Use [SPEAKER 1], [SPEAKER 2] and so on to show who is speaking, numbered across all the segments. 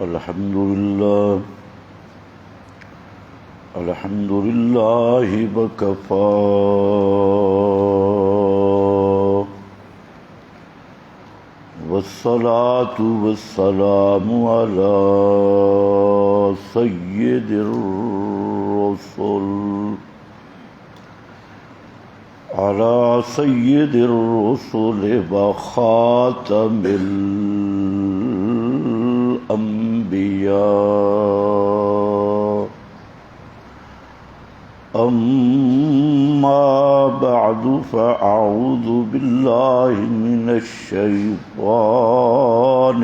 [SPEAKER 1] الحمد لله وكفى والصلاة والسلام على سيد الرسل وخاتم الأنبياء. أما بعد فأعوذ بالله من الشيطان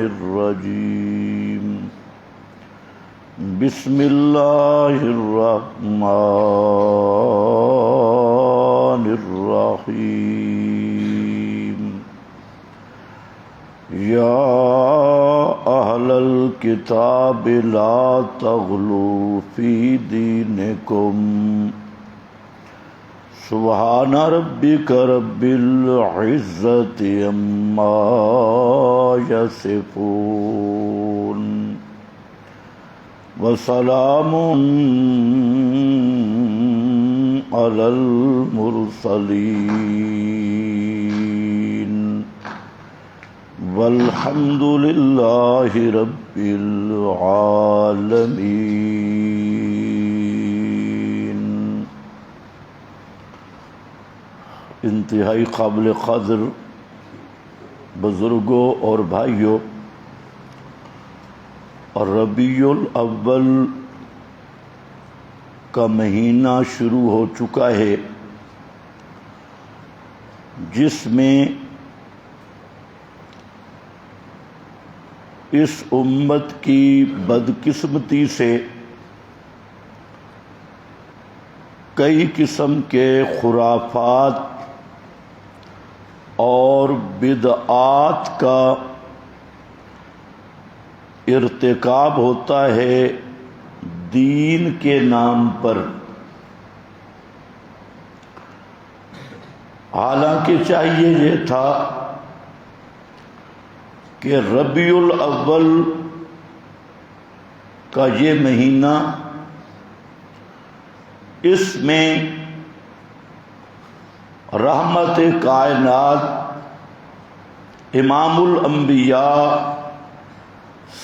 [SPEAKER 1] الرجيم. بسم الله الرحمن الرحيم. يا أهل الكتاب لا تغلوا في دينكم. سبحان ربك رب العزة عما يصفون وسلام على المرسلين والحمد لله رب العالمين. انتہائی قابل قدر بزرگوں اور بھائیوں، اور ربیع الاول کا مہینہ شروع ہو چکا ہے، جس میں اس امت کی بدقسمتی سے کئی قسم کے خرافات اور بدعات کا ارتکاب ہوتا ہے دین کے نام پر. حالانکہ چاہیے یہ تھا کہ ربیع الاول کا یہ مہینہ، اس میں رحمت کائنات امام الانبیاء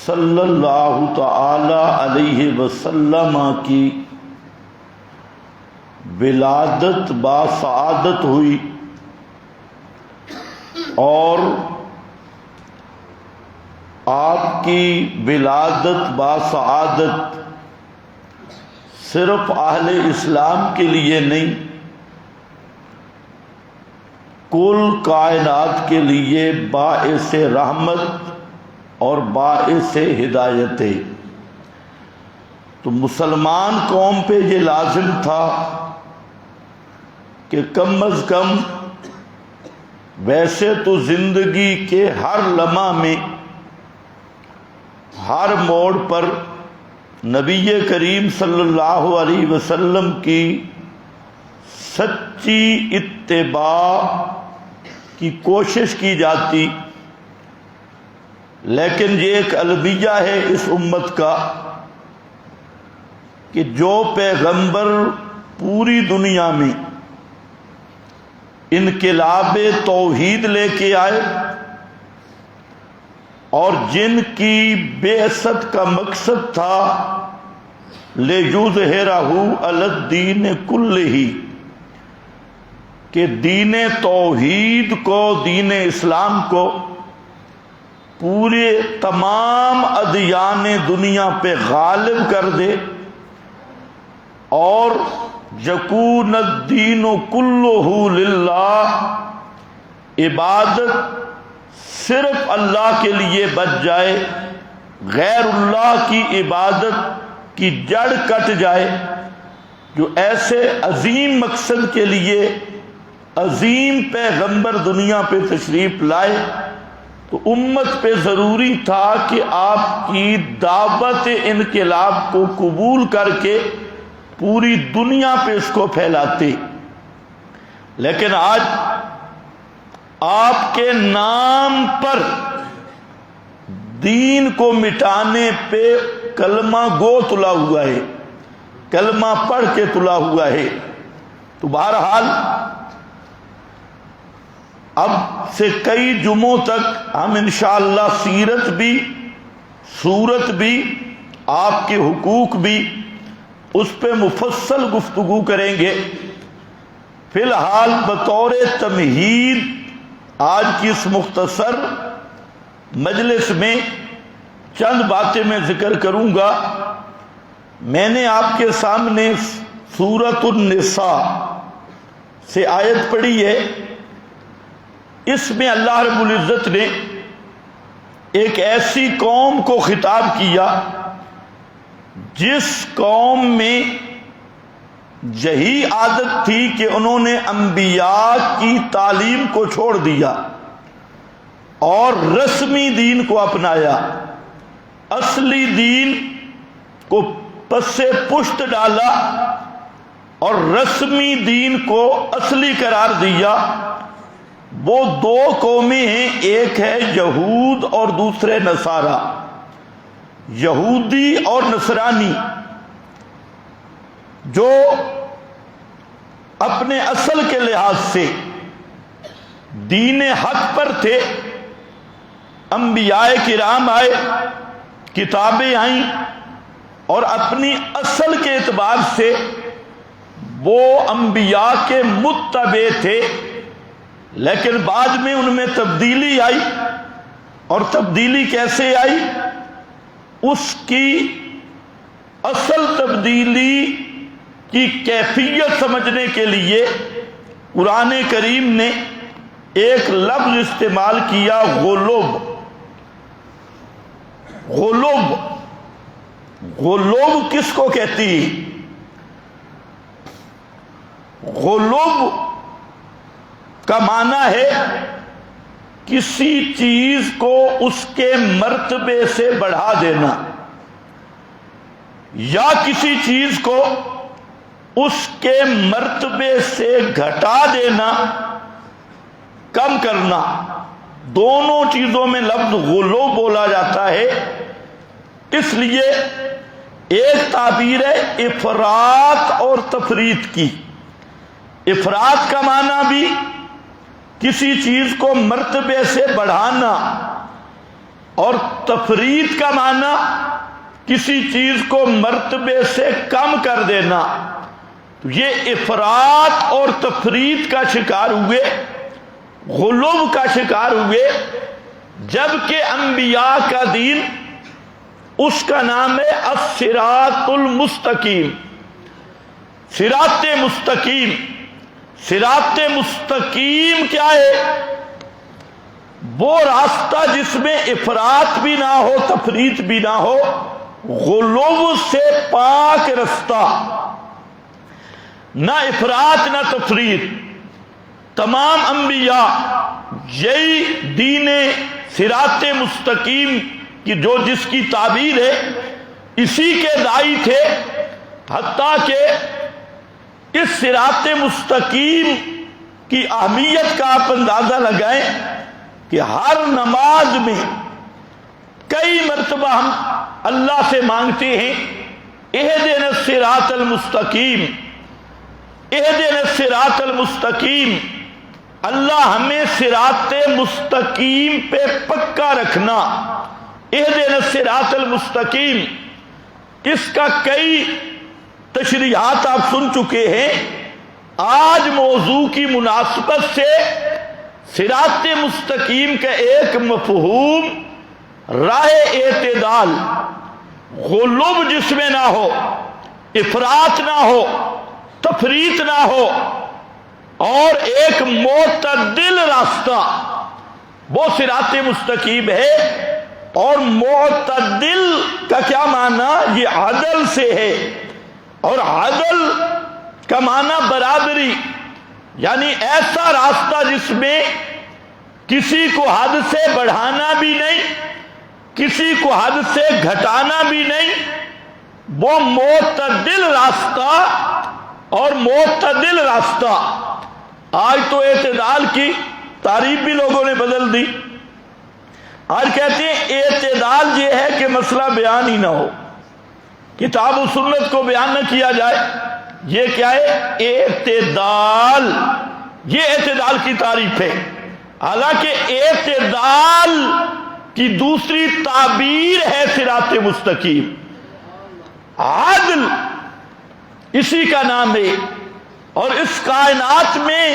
[SPEAKER 1] صلی اللہ تعالی علیہ وسلم کی ولادت باسعادت ہوئی، اور آپ کی ولادت باسعادت صرف اہل اسلام کے لیے نہیں، کل کائنات کے لیے باعث رحمت اور باعث ہدایت ہے. تو مسلمان قوم پہ یہ لازم تھا کہ کم از کم ویسے تو زندگی کے ہر لمحہ میں، ہر موڑ پر نبی کریم صلی اللہ علیہ وسلم کی سچی اتباع کی کوشش کی جاتی، لیکن یہ ایک المیہ ہے اس امت کا کہ جو پیغمبر پوری دنیا میں انقلاب توحید لے کے آئے اور جن کی بعثت کا مقصد تھا لِیُظْہِرَہُ عَلَى الدِّینِ کُلِّہِ، کہ دین توحید کو، دین اسلام کو پورے تمام ادیان دنیا پہ غالب کر دے، اور یکون الدین کلہ للہ، عبادت صرف اللہ کے لیے بچ جائے، غیر اللہ کی عبادت کی جڑ کٹ جائے. جو ایسے عظیم مقصد کے لیے عظیم پیغمبر دنیا پہ تشریف لائے، تو امت پہ ضروری تھا کہ آپ کی دعوت انقلاب کو قبول کر کے پوری دنیا پہ اس کو پھیلاتے. لیکن آج آپ کے نام پر دین کو مٹانے پہ کلمہ گو تلا ہوا ہے، کلمہ پڑھ کے تلا ہوا ہے۔ تو بہرحال اب سے کئی جمعوں تک ہم انشاءاللہ سیرت بھی، سورت بھی، آپ کے حقوق بھی، اس پہ مفصل گفتگو کریں گے۔ فی الحال بطور تمہید آج کی اس مختصر مجلس میں چند باتیں میں ذکر کروں گا۔ میں نے آپ کے سامنے سورۃ النساء سے آیت پڑھی ہے۔ اس میں اللہ رب العزت نے ایک ایسی قوم کو خطاب کیا جس قوم میں یہی عادت تھی کہ انہوں نے انبیاء کی تعلیم کو چھوڑ دیا اور رسمی دین کو اپنایا، اصلی دین کو پس پشت ڈالا اور رسمی دین کو اصلی قرار دیا۔ وہ دو قومیں ہیں، ایک ہے یہود اور دوسرے نصارہ۔ یہودی اور نصرانی جو اپنے اصل کے لحاظ سے دین حق پر تھے، انبیاء کرام آئے، کتابیں آئیں، اور اپنی اصل کے اعتبار سے وہ انبیاء کے متبع تھے، لیکن بعد میں ان میں تبدیلی آئی۔ اور تبدیلی کیسے آئی؟ اس کی اصل تبدیلی کی کیفیت سمجھنے کے لیے قرآن کریم نے ایک لفظ استعمال کیا، غلوب۔ غلوب، غلوب کس کو کہتی ہے؟ غلوب کا معنی ہے کسی چیز کو اس کے مرتبے سے بڑھا دینا، یا کسی چیز کو اس کے مرتبے سے گھٹا دینا، کم کرنا۔ دونوں چیزوں میں لفظ غلو بولا جاتا ہے۔ اس لیے ایک تعبیر ہے افراط اور تفریط کی۔ افراط کا معنی بھی کسی چیز کو مرتبے سے بڑھانا، اور تفریط کا معنی کسی چیز کو مرتبے سے کم کر دینا۔ تو یہ افراط اور تفریط کا شکار ہوئے، غلو کا شکار ہوئے، جبکہ انبیاء کا دین اس کا نام ہے الصراط المستقیم، صراط مستقیم۔ صراط مستقیم کیا ہے؟ وہ راستہ جس میں افراط بھی نہ ہو، تفریط بھی نہ ہو، غلو سے پاک رستہ، نہ افراط نہ تفریط۔ تمام انبیاء یہی دین صراط مستقیم کی جو جس کی تعبیر ہے اسی کے داعی تھے، حتیٰ کہ اس صراط مستقیم کی اہمیت کا آپ اندازہ لگائیں کہ ہر نماز میں کئی مرتبہ ہم اللہ سے مانگتے ہیں اہدنا الصراط المستقیم، اہدنا الصراط المستقیم، اللہ ہمیں صراط مستقیم پہ پکا رکھنا، اہدنا الصراط المستقیم۔ اس کا کئی تشریحات آپ سن چکے ہیں۔ آج موضوع کی مناسبت سے صراط مستقیم کا ایک مفہوم راہ اعتدال، غلو جس میں نہ ہو، افراط نہ ہو، تفریط نہ ہو، اور ایک معتدل راستہ، وہ صراط مستقیم ہے۔ اور معتدل کا کیا معنی؟ یہ عدل سے ہے، اور عدل کا معنی برابری، یعنی ایسا راستہ جس میں کسی کو حد سے بڑھانا بھی نہیں، کسی کو حد سے گھٹانا بھی نہیں، وہ معتدل راستہ۔ اور معتدل راستہ، آج تو اعتدال کی تعریف بھی لوگوں نے بدل دی۔ آج کہتے ہیں اعتدال یہ ہے کہ مسئلہ بیان ہی نہ ہو، کتاب و سنت کو بیان نہ کیا جائے. یہ کیا ہے؟ اعتدال. یہ اعتدال کی تعریف ہے. حالانکہ اعتدال کی دوسری تعبیر ہے صراط مستقیم. عدل اسی کا نام ہے، اور اس کائنات میں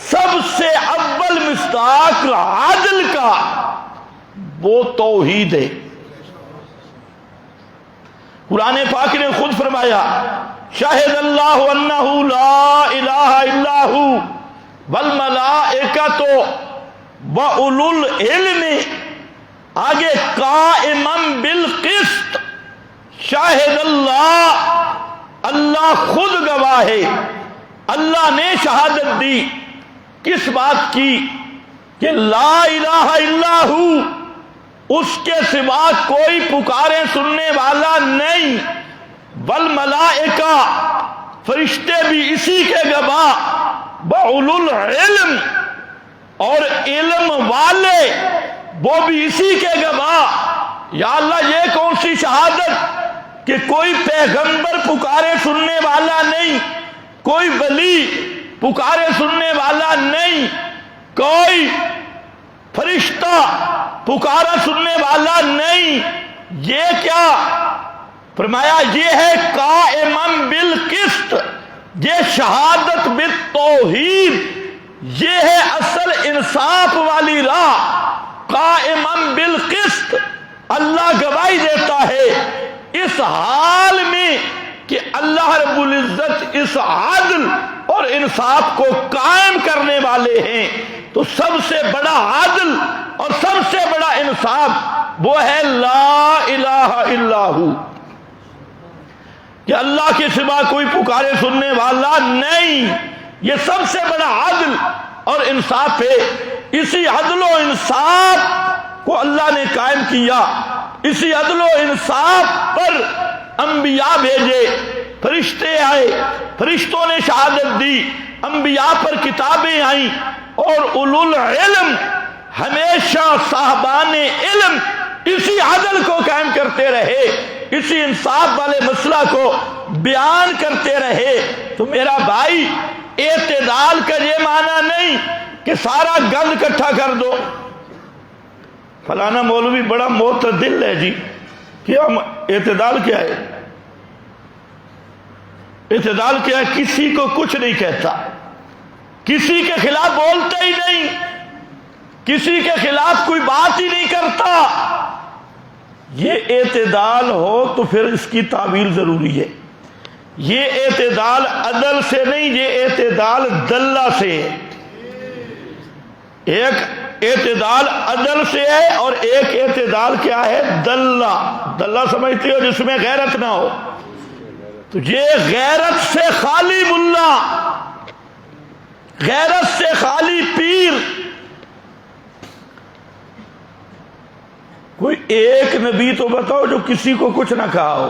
[SPEAKER 1] سب سے اول مصداق عدل کا وہ توحید ہے. قرآن پاک نے خود فرمایا شاہد اللہ انہ لا الہ الا ہو والملائکۃ واولو العلم، آگے قائما بالقسط. شاہد اللہ، اللہ خود گواہ ہے. اللہ نے شہادت دی کس بات کی؟ کہ لا الہ الا ہو، اس کے سوا کوئی پکارے سننے والا نہیں. والملائکہ، فرشتے بھی اسی کے گواہ. واولو العلم، اور علم والے وہ بھی اسی کے گواہ. یا اللہ یہ کون سی شہادت کہ کوئی پیغمبر پکارے سننے والا نہیں، کوئی ولی پکارے سننے والا نہیں، کوئی فرشتہ پکارا سننے والا نہیں. یہ کیا فرمایا؟ یہ ہے قائما بالقسط، یہ شہادت بالتوحید، یہ ہے اصل انصاف والی راہ. قائما بالقسط، اللہ گواہی دیتا ہے اس حال میں کہ اللہ رب العزت اس عدل اور انصاف کو قائم کرنے والے ہیں. تو سب سے بڑا عدل اور سب سے بڑا انصاف وہ ہے لا الہ الا ہو، کہ اللہ کے سوا کوئی پکارے سننے والا نہیں. یہ سب سے بڑا عدل اور انصاف ہے. اسی عدل و انصاف کو اللہ نے قائم کیا. اسی عدل و انصاف پر انبیاء بھیجے، فرشتے آئے، فرشتوں نے شہادت دی، انبیاء پر کتابیں آئیں، اور اولو العلم ہمیشہ صاحبان علم اسی عدل کو قائم کرتے رہے، اسی انصاف والے مسئلہ کو بیان کرتے رہے. تو میرا بھائی، اعتدال کا یہ معنی نہیں کہ سارا گند اکٹھا کر دو. فلانا مولوی بڑا معتدل ہے جی. کیا اعتدال کیا ہے؟ اعتدال کیا ہے؟ کسی کو کچھ نہیں کہتا، کسی کے خلاف بولتا ہی نہیں، کسی کے خلاف کوئی بات ہی نہیں کرتا. یہ اعتدال ہو تو پھر اس کی تعبیر ضروری ہے. یہ اعتدال عدل سے نہیں، یہ اعتدال دلہ سے ہے. ایک اعتدال عدل سے ہے اور ایک اعتدال کیا ہے؟ دلہ. دلہ سمجھتے ہو؟ جس میں غیرت نہ ہو. تو یہ غیرت سے خالی ملا، غیرت سے خالی پیر. کوئی ایک نبی تو بتاؤ جو کسی کو کچھ نہ کہا ہو.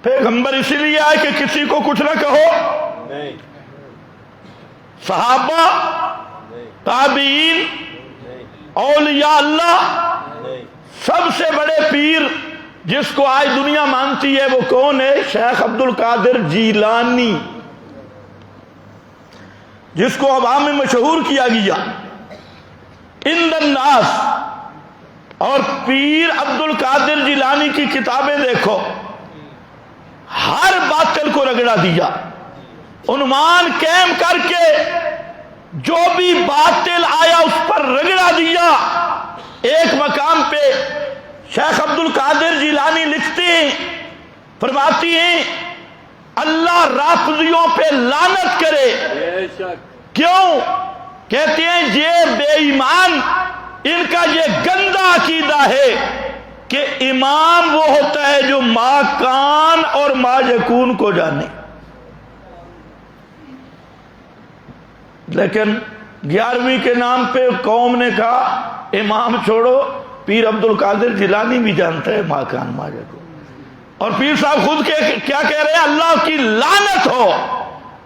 [SPEAKER 1] پیغمبر اسی لیے آئے کہ کسی کو کچھ نہ کہو. صحابہ، تابعین، اولیاء اللہ، سب سے بڑے پیر جس کو آج دنیا مانتی ہے وہ کون ہے؟ شیخ عبد القادر جیلانی، جس کو عوام میں مشہور کیا گیا عند الناس. اور پیر عبد القادر جیلانی کی کتابیں دیکھو، ہر باطل کو رگڑا دیا، عنوان قائم کر کے جو بھی باطل آیا اس پر رگڑا دیا. ایک مقام پہ شیخ عبد القادر جیلانی لکھتے ہیں، فرماتی ہیں اللہ رافضیوں پہ لعنت کرے. کیوں؟ کہتے ہیں یہ بے ایمان، ان کا یہ گندا عقیدہ ہے کہ امام وہ ہوتا ہے جو ما کان اور ما یکون کو جانے. لیکن 11ویں کے نام پہ قوم نے کہا امام چھوڑو، پیر عبد القادر جیلانی بھی جانتا ہے ما کان ما یکون. اور پیر صاحب خود کیا کہہ رہے ہیں؟ اللہ کی لعنت ہو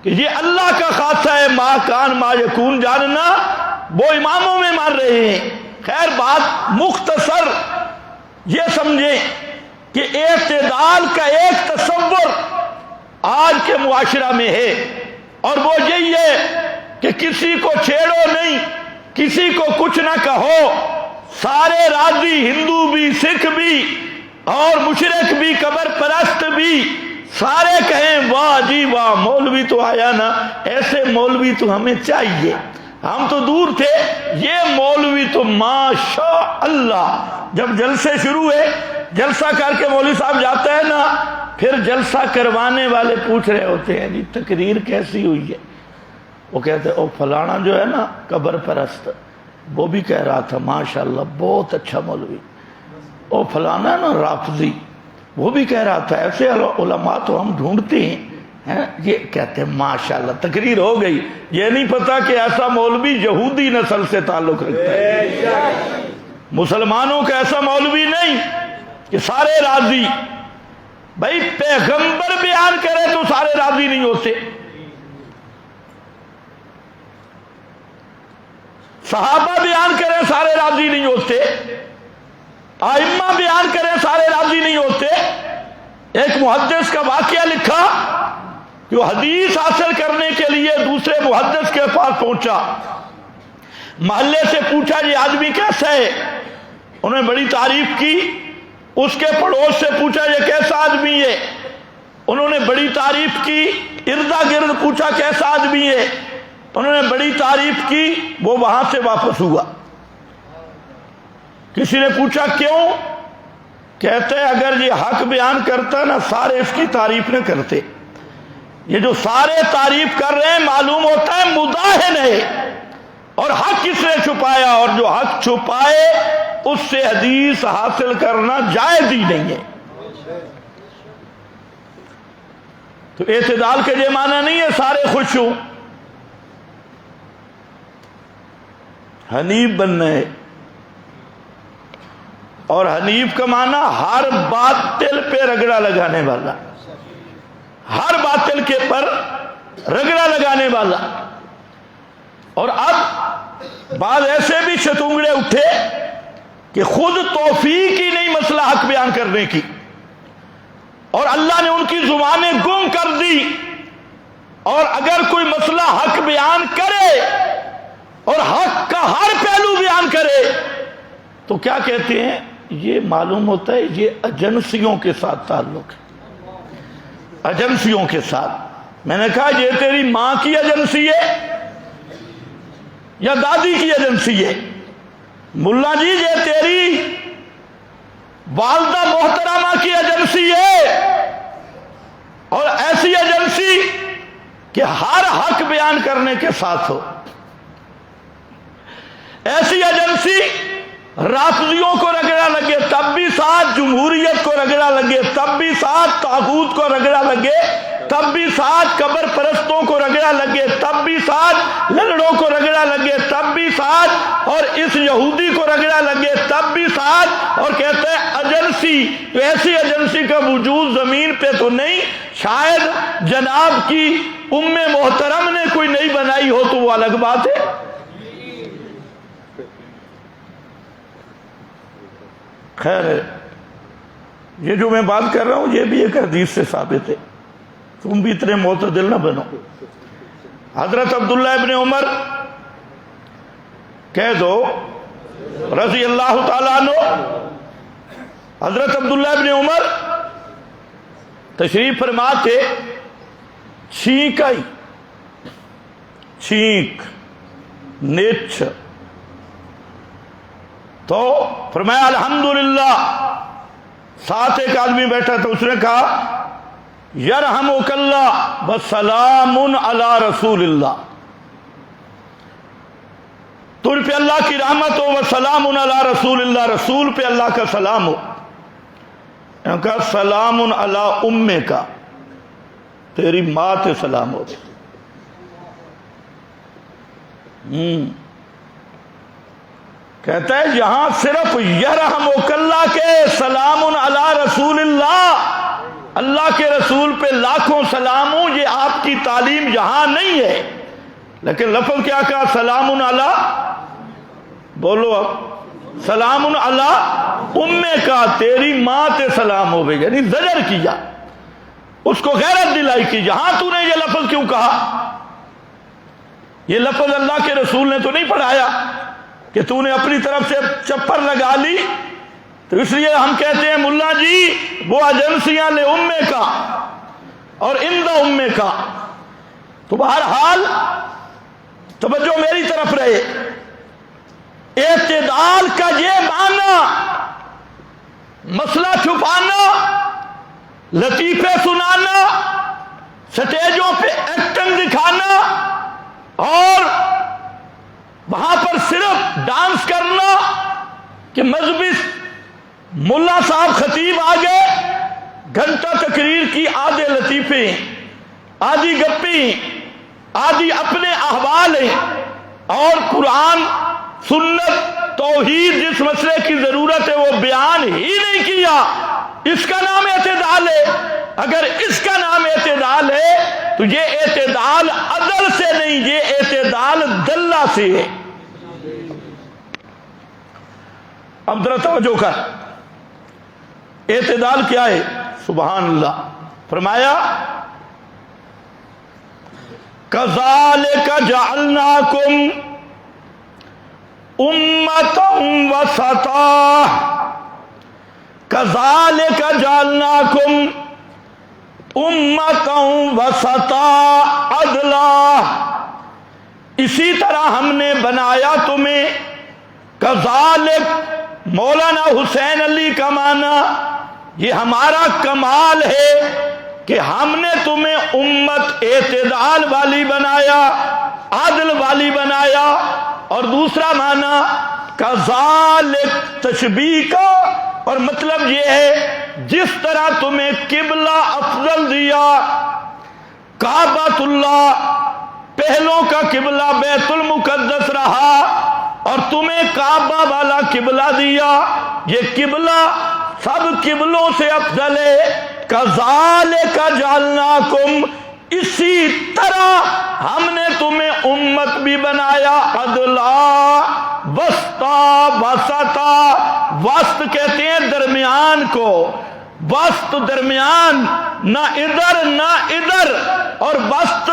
[SPEAKER 1] کہ یہ اللہ کا خاصہ ہے ما کان ما یکون جاننا، وہ اماموں میں مار رہے ہیں۔ خیر بات مختصر یہ سمجھیں کہ اعتدال کا ایک تصور آج کے معاشرہ میں ہے، اور وہ یہی ہے کہ کسی کو چھیڑو نہیں، کسی کو کچھ نہ کہو، سارے راضی، ہندو بھی، سکھ بھی اور مشرک بھی، قبر پرست بھی، سارے کہیں واہ جی واہ مولوی تو آیا نا، ایسے مولوی تو ہمیں چاہیے، ہم تو دور تھے، یہ مولوی تو ماشاء اللہ۔ جب جلسے شروع ہوئے، جلسہ کر کے مولوی صاحب جاتا ہے نا، پھر جلسہ کروانے والے پوچھ رہے ہوتے ہیں جی تقریر کیسی ہوئی ہے؟ وہ کہتے ہیں او فلانا جو ہے نا قبر پرست، وہ بھی کہہ رہا تھا ماشاءاللہ بہت اچھا مولوی۔ او فلانا نا رافضی، وہ بھی کہہ رہا تھا۔ ایسے علماء تو ہم ڈھونڈتے ہیں، یہ کہتے ہیں ماشاءاللہ تقریر ہو گئی۔ یہ نہیں پتا کہ ایسا مولوی یہودی نسل سے تعلق رکھتا ہے، مسلمانوں کا ایسا مولوی نہیں کہ سارے راضی۔ بھائی پیغمبر بیان کرے تو سارے راضی نہیں ہوتے، صحابہ بیان کریں سارے راضی نہیں ہوتے، ائمہ بیان کریں سارے راضی نہیں ہوتے۔ ایک محدث کا واقعہ لکھا کہ وہ حدیث حاصل کرنے کے لیے دوسرے محدث کے پاس پہنچا، محلے سے پوچھا یہ آدمی کیسا ہے؟ انہوں نے بڑی تعریف کی۔ اس کے پڑوس سے پوچھا یہ کیسا آدمی ہے؟ انہوں نے بڑی تعریف کی۔ اردا گرد پوچھا کیسا آدمی ہے؟ انہوں نے بڑی تعریف کی۔ وہ وہاں سے واپس ہوا۔ کسی نے پوچھا کیوں؟ کہتے ہیں اگر یہ حق بیان کرتا نا سارے اس کی تعریف نہ کرتے، یہ جو سارے تعریف کر رہے ہیں معلوم ہوتا ہے مداہن ہے، اور حق کس نے چھپایا، اور جو حق چھپائے اس سے حدیث حاصل کرنا جائز ہی نہیں ہے۔ تو اعتدال کا یہ معنی نہیں ہے سارے خوش ہوں، حنیف بننا ہے۔ اور حنیف کا معنی ہر باطل پہ رگڑا لگانے والا، ہر باطل کے پر رگڑا لگانے والا۔ اور اب بعض ایسے بھی شتونگڑے اٹھے کہ خود توفیق ہی نہیں مسئلہ حق بیان کرنے کی، اور اللہ نے ان کی زبانیں گم کر دی، اور اگر کوئی مسئلہ حق بیان کرے اور حق کا ہر پہلو بیان کرے تو کیا کہتے ہیں؟ یہ معلوم ہوتا ہے یہ ایجنسیوں کے ساتھ تعلق ہے، ایجنسیوں کے ساتھ۔ میں نے کہا یہ تیری ماں کی ایجنسی ہے یا دادی کی ایجنسی ہے؟ ملا جی یہ تیری والدہ محترمہ کی ایجنسی ہے، اور ایسی ایجنسی کہ ہر حق بیان کرنے کے ساتھ ہو، ایسی ایجنسی رافضیوں کو رگڑا لگے تب بھی ساتھ، جمہوریت کو رگڑا لگے تب بھی ساتھ، طاغوت کو رگڑا لگے تب بھی ساتھ، قبر پرستوں کو رگڑا لگے تب بھی ساتھ، لنگڑوں کو رگڑا لگے تب بھی ساتھ، اور اس یہودی کو رگڑا لگے تب بھی ساتھ۔ اور کہتے ہیں ایجنسی، تو ایسی ایجنسی کا وجود زمین پہ تو نہیں، شاید جناب کی ام محترم نے کوئی نہیں بنائی ہو تو وہ الگ بات ہے۔ خیر ہے، یہ جو میں بات کر رہا ہوں یہ بھی ایک حدیث سے ثابت ہے، تم بھی اتنے معتدل نہ بنو۔ حضرت عبداللہ ابن عمر کہہ دو رضی اللہ تعالیٰ عنہ، حضرت عبداللہ ابن عمر تشریف فرما تھے، چھینک آئی، چھینک نیچ، تو فرمایا الحمدللہ۔ ساتھ ایک آدمی بیٹھا تھا، اس نے کہا یرحمک اللہ وسلام علی رسول اللہ، تجھ پہ اللہ کی رحمت ہو، وسلام علی رسول اللہ، رسول پہ اللہ کا سلام ہو۔ انہوں نے کہا سلام علی امے کا، تیری ماں تے سلام ہو۔ کہتا ہے یہاں صرف یرحمک اللہ کے سلام علی رسول اللہ، اللہ کے رسول پہ لاکھوں سلام ہوں، یہ آپ کی تعلیم یہاں نہیں ہے، لیکن لفظ کیا کہا؟ سلام علی بولو اب، سلام علی امے کا، تیری ماں تے سلام ہوئے، یعنی زجر کیا، اس کو غیرت دلائی کی، جہاں تو نے یہ لفظ کیوں کہا؟ یہ لفظ اللہ کے رسول نے تو نہیں پڑھایا کہ تو نے اپنی طرف سے چپر لگا لی، تو اس لیے ہم کہتے ہیں ملا جی وہ ایجنسیاں لے امے کا اور اندہ امے کا۔ تو بہرحال توجہ میری طرف رہے، اعتدال کا یہ معنی مسئلہ چھپانا، لطیفے سنانا، سٹیجوں پہ ایکٹنگ دکھانا اور وہاں پر صرف ڈانس کرنا کہ مذہبی ملا صاحب خطیب آگے گھنٹہ تقریر کی، آدھے لطیفے، آدھی گپی، آدھی اپنے احوال ہیں، اور قرآن سنت توحید جس مسئلے کی ضرورت ہے وہ بیان ہی نہیں کیا۔ اس کا نام اعتدال ہے؟ اگر اس کا نام اعتدال ہے تو یہ اعتدال عدل سے نہیں، یہ اعتدال دلہ سے ہے۔ اب ذرا توجہ کر، اعتدال کیا ہے؟ سبحان اللہ، فرمایا کذالک جعلناکم امتا وسطا، کذالک جعلناکم امتا وسطا عدلا، اسی طرح ہم نے بنایا تمہیں، کذالک مولانا حسین علی کا معنی یہ ہمارا کمال ہے کہ ہم نے تمہیں امت اعتدال والی بنایا، عدل والی بنایا۔ اور دوسرا معنی کذالک تشبیہ کا، اور مطلب یہ ہے جس طرح تمہیں قبلہ افضل دیا، کعبۃ اللہ پہلوں کا قبلہ بیت المقدس رہا اور تمہیں کعبہ والا قبلہ دیا، یہ قبلہ سب قبلوں سے افضل ہے۔ کذالک جعلناکم، اسی طرح ہم نے تمہیں امت بھی بنایا عدلا وسطا، وسطا، وسط کہتے ہیں درمیان کو، وسط درمیان، نہ ادھر نہ ادھر، اور وسط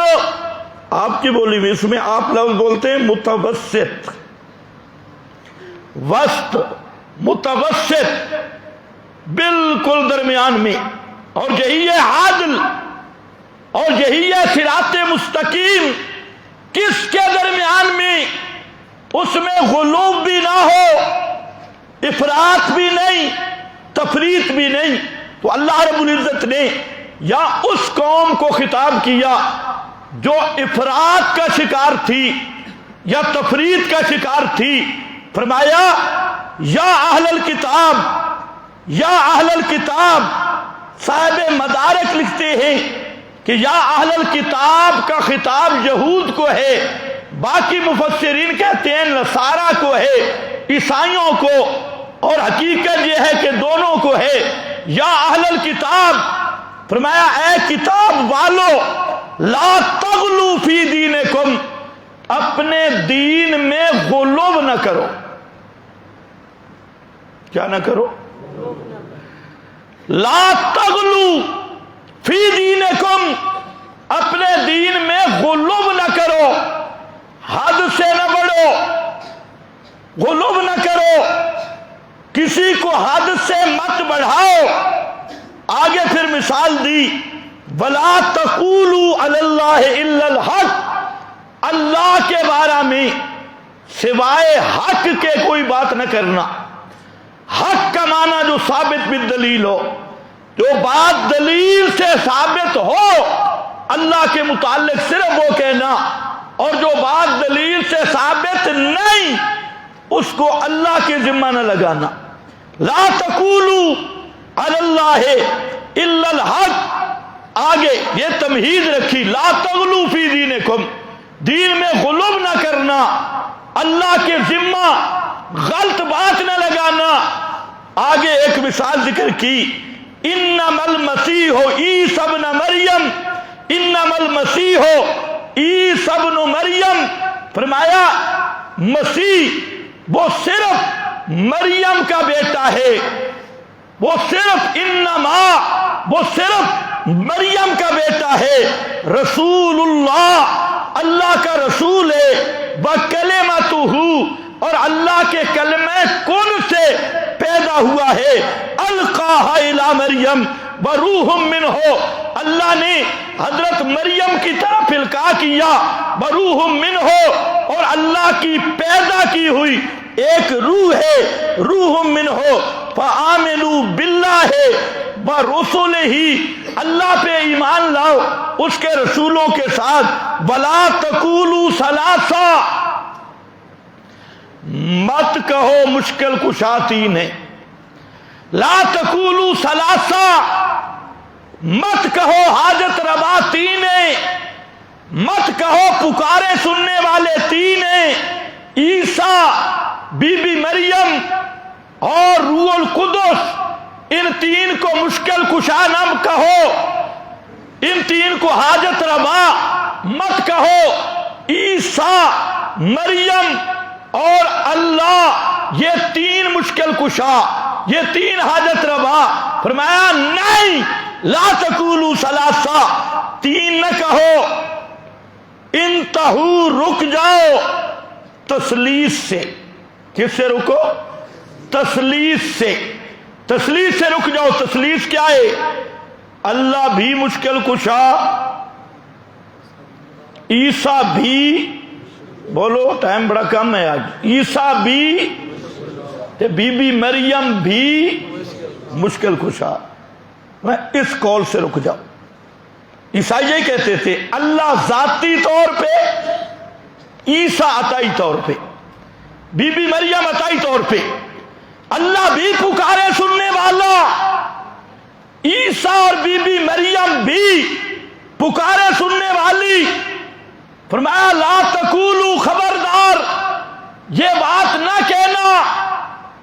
[SPEAKER 1] آپ کی بولی میں اس میں آپ لفظ بولتے ہیں متوسط، وسط متوسط بالکل درمیان میں، اور یہی ہے عادل، اور یہی ہے صراط مستقیم، کس کے درمیان میں؟ اس میں غلو بھی نہ ہو، افراط بھی نہیں، تفریط بھی نہیں۔ تو اللہ رب العزت نے یا اس قوم کو خطاب کیا جو افراط کا شکار تھی یا تفریط کا شکار تھی، فرمایا یا اہل الکتاب، یا اہل الکتاب، صاحب مدارک لکھتے ہیں کہ یا اہل الکتاب کا خطاب یہود کو ہے، باقی مفسرین کہتے ہیں نصارہ کو ہے، عیسائیوں کو، اور حقیقت یہ ہے کہ دونوں کو ہے۔ یا اہل الکتاب، فرمایا اے کتاب والو، لا تغلو فی دینکم، اپنے دین میں غلو نہ کرو۔ کیا نہ کرو؟ لا تغلو فی دینکم، اپنے دین میں غلو نہ کرو، حد سے نہ بڑھو، غلو نہ کرو، کسی کو حد سے مت بڑھاؤ۔ آگے پھر مثال دی، وَلَا تَقُولُوا عَلَى اللَّهِ إِلَّا الْحَقِّ، اللہ کے بارے میں سوائے حق کے کوئی بات نہ کرنا۔ حق کا معنی جو ثابت بالدلیل ہو، جو بات دلیل سے ثابت ہو اللہ کے متعلق صرف وہ کہنا، اور جو بات دلیل سے ثابت نہیں اس کو اللہ کے ذمہ نہ لگانا۔ لا تقولوا علی اللہ الا الحق، آگے یہ تمہید رکھی، لا تغلو فی دینکم، دین میں غلو نہ کرنا، اللہ کے ذمہ غلط بات نہ لگانا۔ آگے ایک مثال ذکر کی، انما المسیح عیسی ابن مریم، انما المسیح عیسی ابن مریم، فرمایا مسیح وہ صرف مریم کا بیٹا ہے، وہ صرف انما، وہ صرف مریم کا بیٹا ہے، رسول اللہ، اللہ کا رسول ہے، وَكَلِمَتُهُ، اور اللہ کے کلمہ کن سے پیدا ہوا ہے، القاها الی مریم وروح منہ، اللہ نے حضرت مریم کی طرف القاء کیا، وروح منہ، اور اللہ کی پیدا کی ہوئی ایک روح ہے، روح منہ، فآمنوا باللہ ورسلہ، اللہ پہ ایمان لاؤ اس کے رسولوں کے ساتھ، ولا تقولوا ثلاثہ، مت کہو مشکل کشا تین ہے، لا تقولوا ثلاثہ، مت کہو حاجت روا تین ہے، مت کہو پکارے سننے والے تین ہیں، عیسیٰ، بی بی مریم اور روح القدس، ان تین کو مشکل کشا نہ کہو، ان تین کو حاجت روا مت کہو، عیسیٰ، مریم اور اللہ یہ تین مشکل کشا، یہ تین حاجت روا، فرمایا نہیں، لا تقولوا ثلاثہ، تین نہ کہو، انتہو، رک جاؤ، تثلیث سے، کس سے رکو؟ تثلیث سے، تثلیث سے رک جاؤ۔ تثلیث کیا ہے؟ اللہ بھی مشکل کشا، عیسیٰ بھی، بولو ٹائم بڑا کم ہے آج، عیسیٰ بھی، بی بی مریم بھی مشکل کشا، میں اس قول سے رک جاؤ۔ عیسائی یہ کہتے تھے اللہ ذاتی طور پہ، عیسیٰ عطائی طور پہ، بی بی مریم عطائی طور پہ، اللہ بھی پکارے سننے والا، عیسیٰ اور بی بی مریم بھی پکارے سننے والی، فرمایا لا تقولوا، خبردار یہ بات نہ کہنا،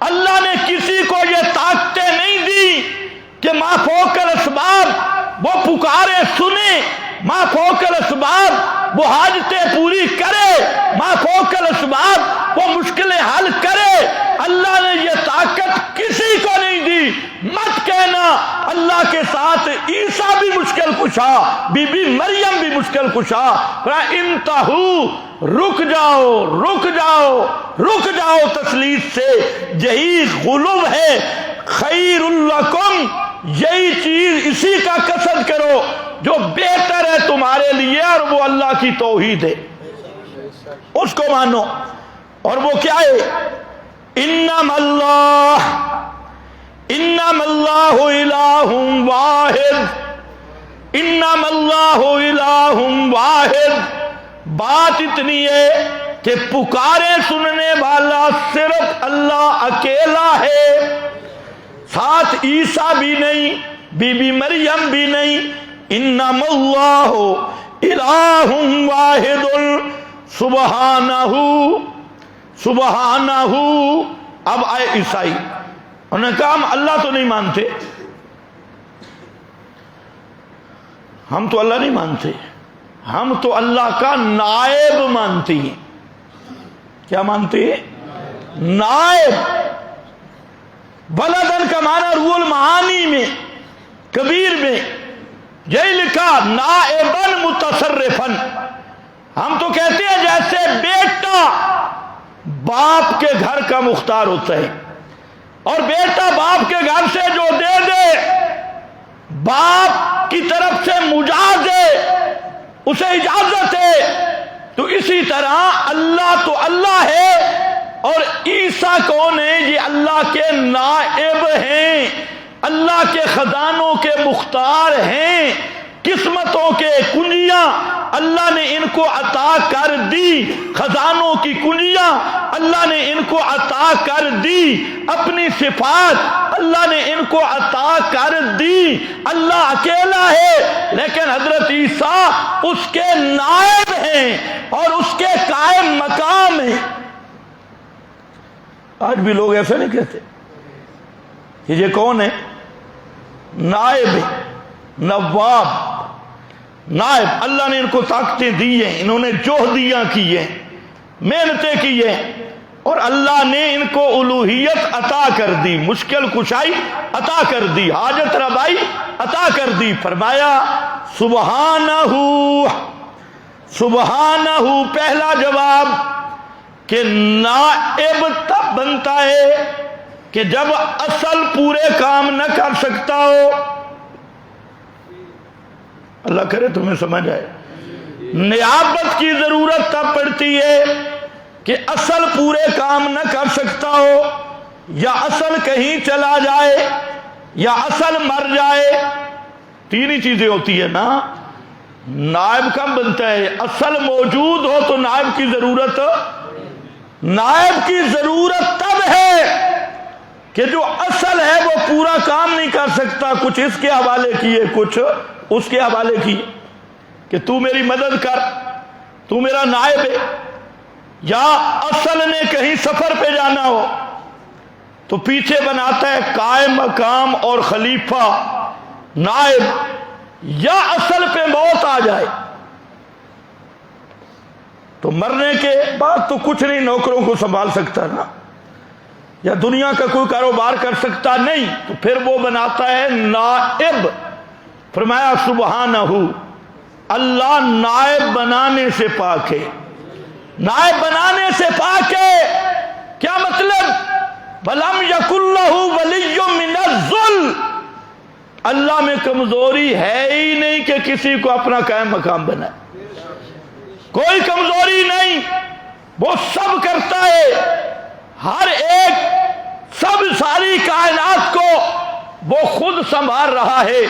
[SPEAKER 1] اللہ نے کسی کو یہ طاقتیں نہیں دی کہ ما فوق الاسباب وہ پکارے سنے، ما فوق الاسباب وہ حاجتیں پوری کرے، ما فوق الاسباب وہ مشکلیں حل کرے، اللہ نے یہ طاقت کسی کو نہیں دی۔ مت کہنا اللہ کے ساتھ عیسیٰ بھی مشکل کشا، بی بی مریم بھی مشکل کشا، انتہو، رک جاؤ، رک جاؤ، رک جاؤ تثلیث سے، یہی غلو ہے، خیر لکم، یہی چیز اسی کا قصد کرو جو بہتر ہے تمہارے لیے، اور وہ اللہ کی توحید ہے، اس کو مانو۔ اور وہ کیا ہے؟ انما اللہ، انما اللہ الہ واحد، انما اللہ الہ واحد، بات اتنی ہے کہ پکارے سننے والا صرف اللہ اکیلا ہے، ساتھ عیسیٰ بھی نہیں، بی بی مریم بھی نہیں، انما اللہ الہ واحد سبحانہ، سبحانہ۔ اب آئے عیسائی، انہوں نے کہا ہم اللہ تو نہیں مانتے، ہم تو اللہ نہیں مانتے، ہم تو اللہ کا نائب مانتے ہیں۔ کیا مانتے ہیں؟ نائب۔ ولدن کا معنی روح المعانی میں، کبیر میں یہی لکھا نائبن متصرفن، ہم تو کہتے ہیں جیسے بیٹا باپ کے گھر کا مختار ہوتا ہے، اور بیٹا باپ کے گھر سے جو دے دے باپ کی طرف سے مجاز ہے، اسے اجازت ہے، تو اسی طرح اللہ تو اللہ ہے، اور عیسیٰ کون ہے؟ یہ اللہ کے نائب ہیں، اللہ کے خزانوں کے مختار ہیں، قسمتوں کے کنجیاں اللہ نے ان کو عطا کر دی، خزانوں کی کنجیاں اللہ نے ان کو عطا کر دی، اپنی صفات اللہ نے ان کو عطا کر دی۔ اللہ اکیلا ہے، لیکن حضرت عیسیٰ اس کے نائب ہیں اور اس کے قائم مقام ہیں۔ آج بھی لوگ ایسا نہیں کہتے کہ یہ کون ہے؟ نائب ہے، نواب، نائب۔ اللہ نے ان کو طاقتیں دی ہیں، انہوں نے جوہدیاں کی ہیں، محنتیں کی ہیں، اور اللہ نے ان کو الوہیت عطا کر دی، مشکل کشائی عطا کر دی، حاجت روائی عطا کر دی۔ فرمایا سبحانہ، سبحانہ پہلا جواب کہ نائب تب بنتا ہے کہ جب اصل پورے کام نہ کر سکتا ہو۔ اللہ کرے تمہیں سمجھ آئے۔ نیابت کی ضرورت تب پڑتی ہے کہ اصل پورے کام نہ کر سکتا ہو، یا اصل کہیں چلا جائے، یا اصل مر جائے۔ تین ہی چیزیں ہوتی ہیں نا۔ نائب کب بنتا ہے؟ اصل موجود ہو تو نائب کی ضرورت، نائب کی ضرورت تب ہے کہ جو اصل ہے وہ پورا کام نہیں کر سکتا، کچھ اس کے حوالے کیے، کچھ اس کے حوالے کیے کہ تو میری مدد کر، تو میرا نائب ہے۔ یا اصل نے کہیں سفر پہ جانا ہو تو پیچھے بناتا ہے قائم مقام اور خلیفہ نائب، یا اصل پہ موت آ جائے تو مرنے کے بعد تو کچھ نہیں نوکروں کو سنبھال سکتا نا، یا دنیا کا کوئی کاروبار کر سکتا نہیں، تو پھر وہ بناتا ہے نائب۔ فرمایا سبحانہ، اللہ نائب بنانے سے پاک ہے، نائب بنانے سے پاک ہے۔ کیا مطلب؟ وَلَمْ يَكُنْ لَهُ وَلِيٌّ مِّنَ الذُّلِّ، اللہ میں کمزوری ہے ہی نہیں کہ کسی کو اپنا قائم مقام بنائے، کوئی کمزوری نہیں، وہ سب کرتا ہے، ہر ایک، سب ساری کائنات کو وہ خود سنبھال رہا ہے۔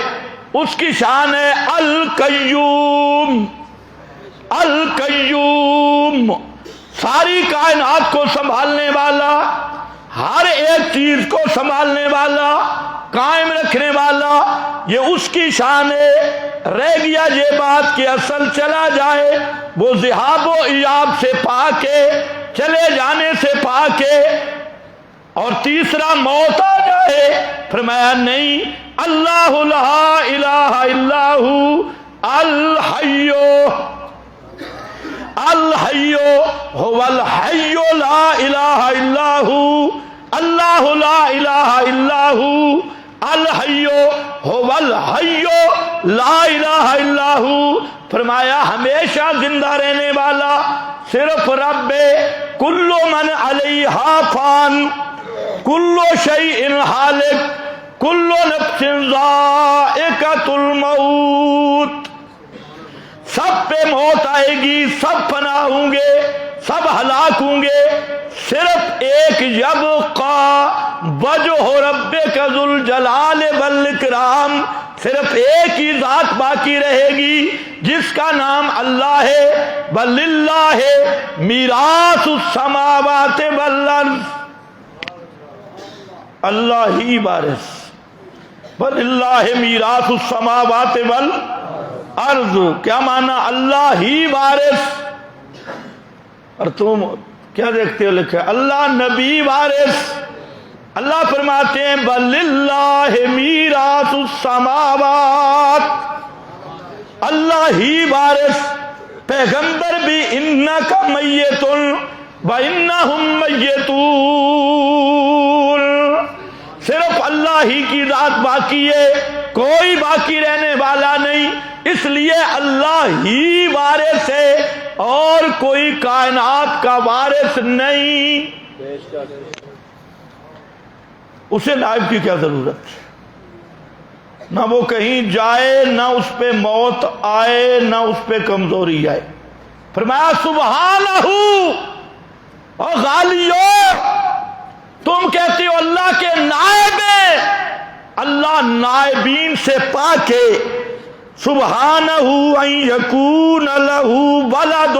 [SPEAKER 1] اس کی شان ہے القیوم، القیوم، ساری کائنات کو سنبھالنے والا، ہر ایک چیز کو سنبھالنے والا، قائم رکھنے والا، یہ اس کی شان ہے۔ رہ گیا یہ بات کہ اصل چلا جائے، وہ ذہاب و ایاب سے پاک ہے، چلے جانے سے پاک ہے۔ اور تیسرا موت آ جائے، فرمایا نہیں، اللہ لا الہ الا ہو الحی، الحی هو الحی لا الہ الا ہو، اللہ لا الہ الا ہو الحی هو الحی لا الہ الا ہو۔ فرمایا ہمیشہ زندہ رہنے والا صرف رب ہے۔ کل من علیہا فان، کل شیء ہالک، کل نفس ذائقۃ الموت، سب پہ موت آئے گی، سب فنا ہوں گے، سب ہلاک ہوں گے، صرف ایک یبقى وجہ ربک ذو الجلال والاکرام، صرف ایک ہی ذات باقی رہے گی جس کا نام اللہ ہے۔ وَلِلَّهِ میراث السماوات والارض، اللہ ہی وارث، وَلِلَّهِ میراث السماوات والارض، کیا معنی؟ اللہ ہی وارث۔ اور تم کیا دیکھتے ہو لکھا ہے اللہ نبی وارث۔ اللہ فرماتے ہیں وَلِلَّهِ میراث السماوات، اللہ ہی وارث۔ پیغمبر بھی اِنَّكَ مَيِّتٌ وَإِنَّهُمْ مَيِّتُونَ، صرف اللہ ہی کی ذات باقی ہے، کوئی باقی رہنے والا نہیں، اس لیے اللہ ہی وارث ہے اور کوئی کائنات کا وارث نہیں۔ اسے نائب کی کیا ضرورت؟ نہ وہ کہیں جائے، نہ اس پہ موت آئے، نہ اس پہ کمزوری آئے۔ فرمایا سبحانہ، اور غالیو تم کہتے ہو اللہ کے نائب ہیں، اللہ نائبین سے پاک ہے۔ سبحانہ ان یکون لہ ولد،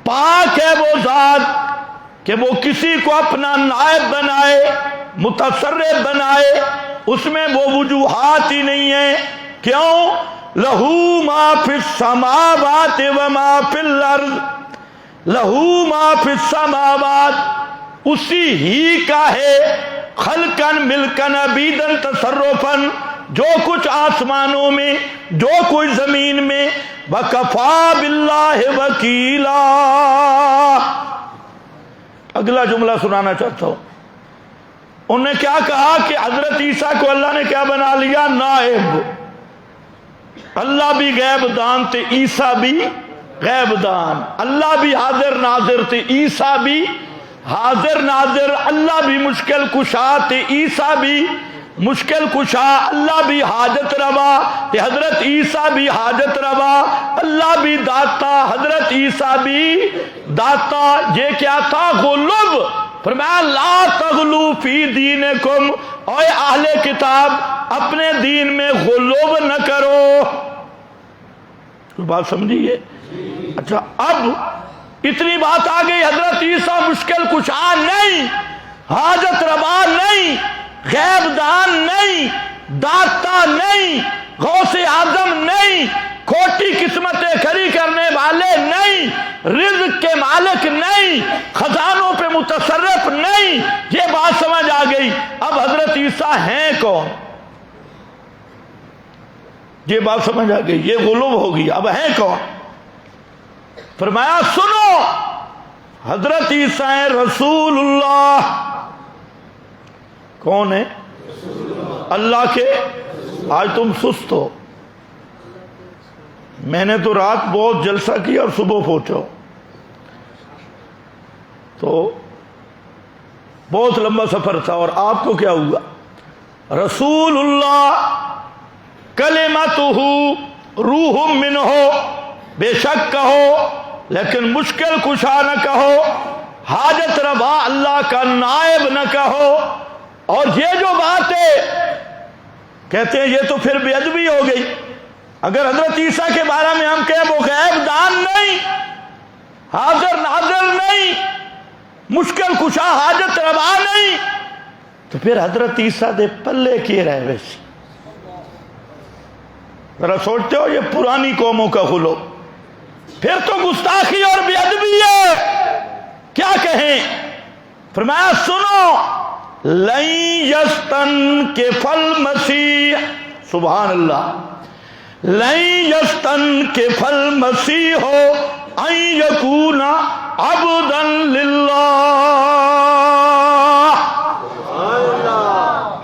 [SPEAKER 1] پاک ہے وہ ذات کہ وہ کسی کو اپنا نائب بنائے، متصرف بنائے، اس میں وہ وجوہات ہی نہیں ہیں۔ کیوں؟ لہو ما فی السماوات وما فی الارض، لہو ما فی السماوات، اسی ہی کا ہے، خلقن ملکن عبیدن تصرفن، جو کچھ آسمانوں میں، جو کچھ زمین میں، وَكَفَى بِاللَّهِ وَكِيلًا، اگلا جملہ سنانا چاہتا ہوں. انہوں نے کیا کہا کہ حضرت عیسیٰ کو اللہ نے کیا بنا لیا؟ نائب. اللہ بھی غیب دان تھے، عیسیٰ بھی غیب دان. اللہ بھی حاضر ناظر تھے، عیسیٰ بھی حاضر ناظر. اللہ بھی مشکل کشا تھے، عیسیٰ بھی مشکل کشا. اللہ بھی حاجت روا تے حضرت عیسیٰ بھی حاجت روا. اللہ بھی داتا، حضرت عیسیٰ بھی داتا. یہ کیا تھا؟ غلب. فرمایا لا تغلو فی دینکم، اے اہل کتاب اپنے دین میں غلوب نہ کرو. بات سمجھیے؟ اچھا اب اتنی بات آ گئی، حضرت عیسیٰ مشکل کشا نہیں، حاجت روا نہیں، غیب دان نہیں، داتا نہیں، غوث اعظم نہیں، کھوٹی قسمتیں کھڑی کرنے والے نہیں، رزق کے مالک نہیں، خزانوں پہ متصرف نہیں. یہ بات سمجھ آ گئی. اب حضرت عیسیٰ ہیں کون؟ یہ بات سمجھ آ گئی. یہ غلوب ہوگی. اب ہیں کون؟ فرمایا سنو، حضرت عیسیٰ ہیں رسول اللہ. کون ہے؟ اللہ کے. آج تم سست ہو. میں نے تو رات بہت جلسہ کیا اور صبح پہنچا تو بہت لمبا سفر تھا. اور آپ کو کیا ہوا؟ رسول اللہ کلمتہ روح منہ، بے شک کہو لیکن مشکل کشا نہ کہو، حاجت روا اللہ کا نائب نہ کہو. اور یہ جو بات ہے کہتے ہیں یہ تو پھر بے ادبی ہو گئی. اگر حضرت عیسیٰ کے بارے میں ہم کہیں وہ غیب دان نہیں، حاضر ناظر نہیں، مشکل کشا حاجت روا نہیں، تو پھر حضرت عیسیٰ دے پلے کیے رہے ویسی. ذرا سوچتے ہو یہ پرانی قوموں کا غلو، پھر تو گستاخی اور بے ادبی ہے. کیا کہیں؟ فرمایا سنو، لن یستنکف المسیح، سبحان اللہ، لن یستنکف المسیح ان یکون عبدا للہ.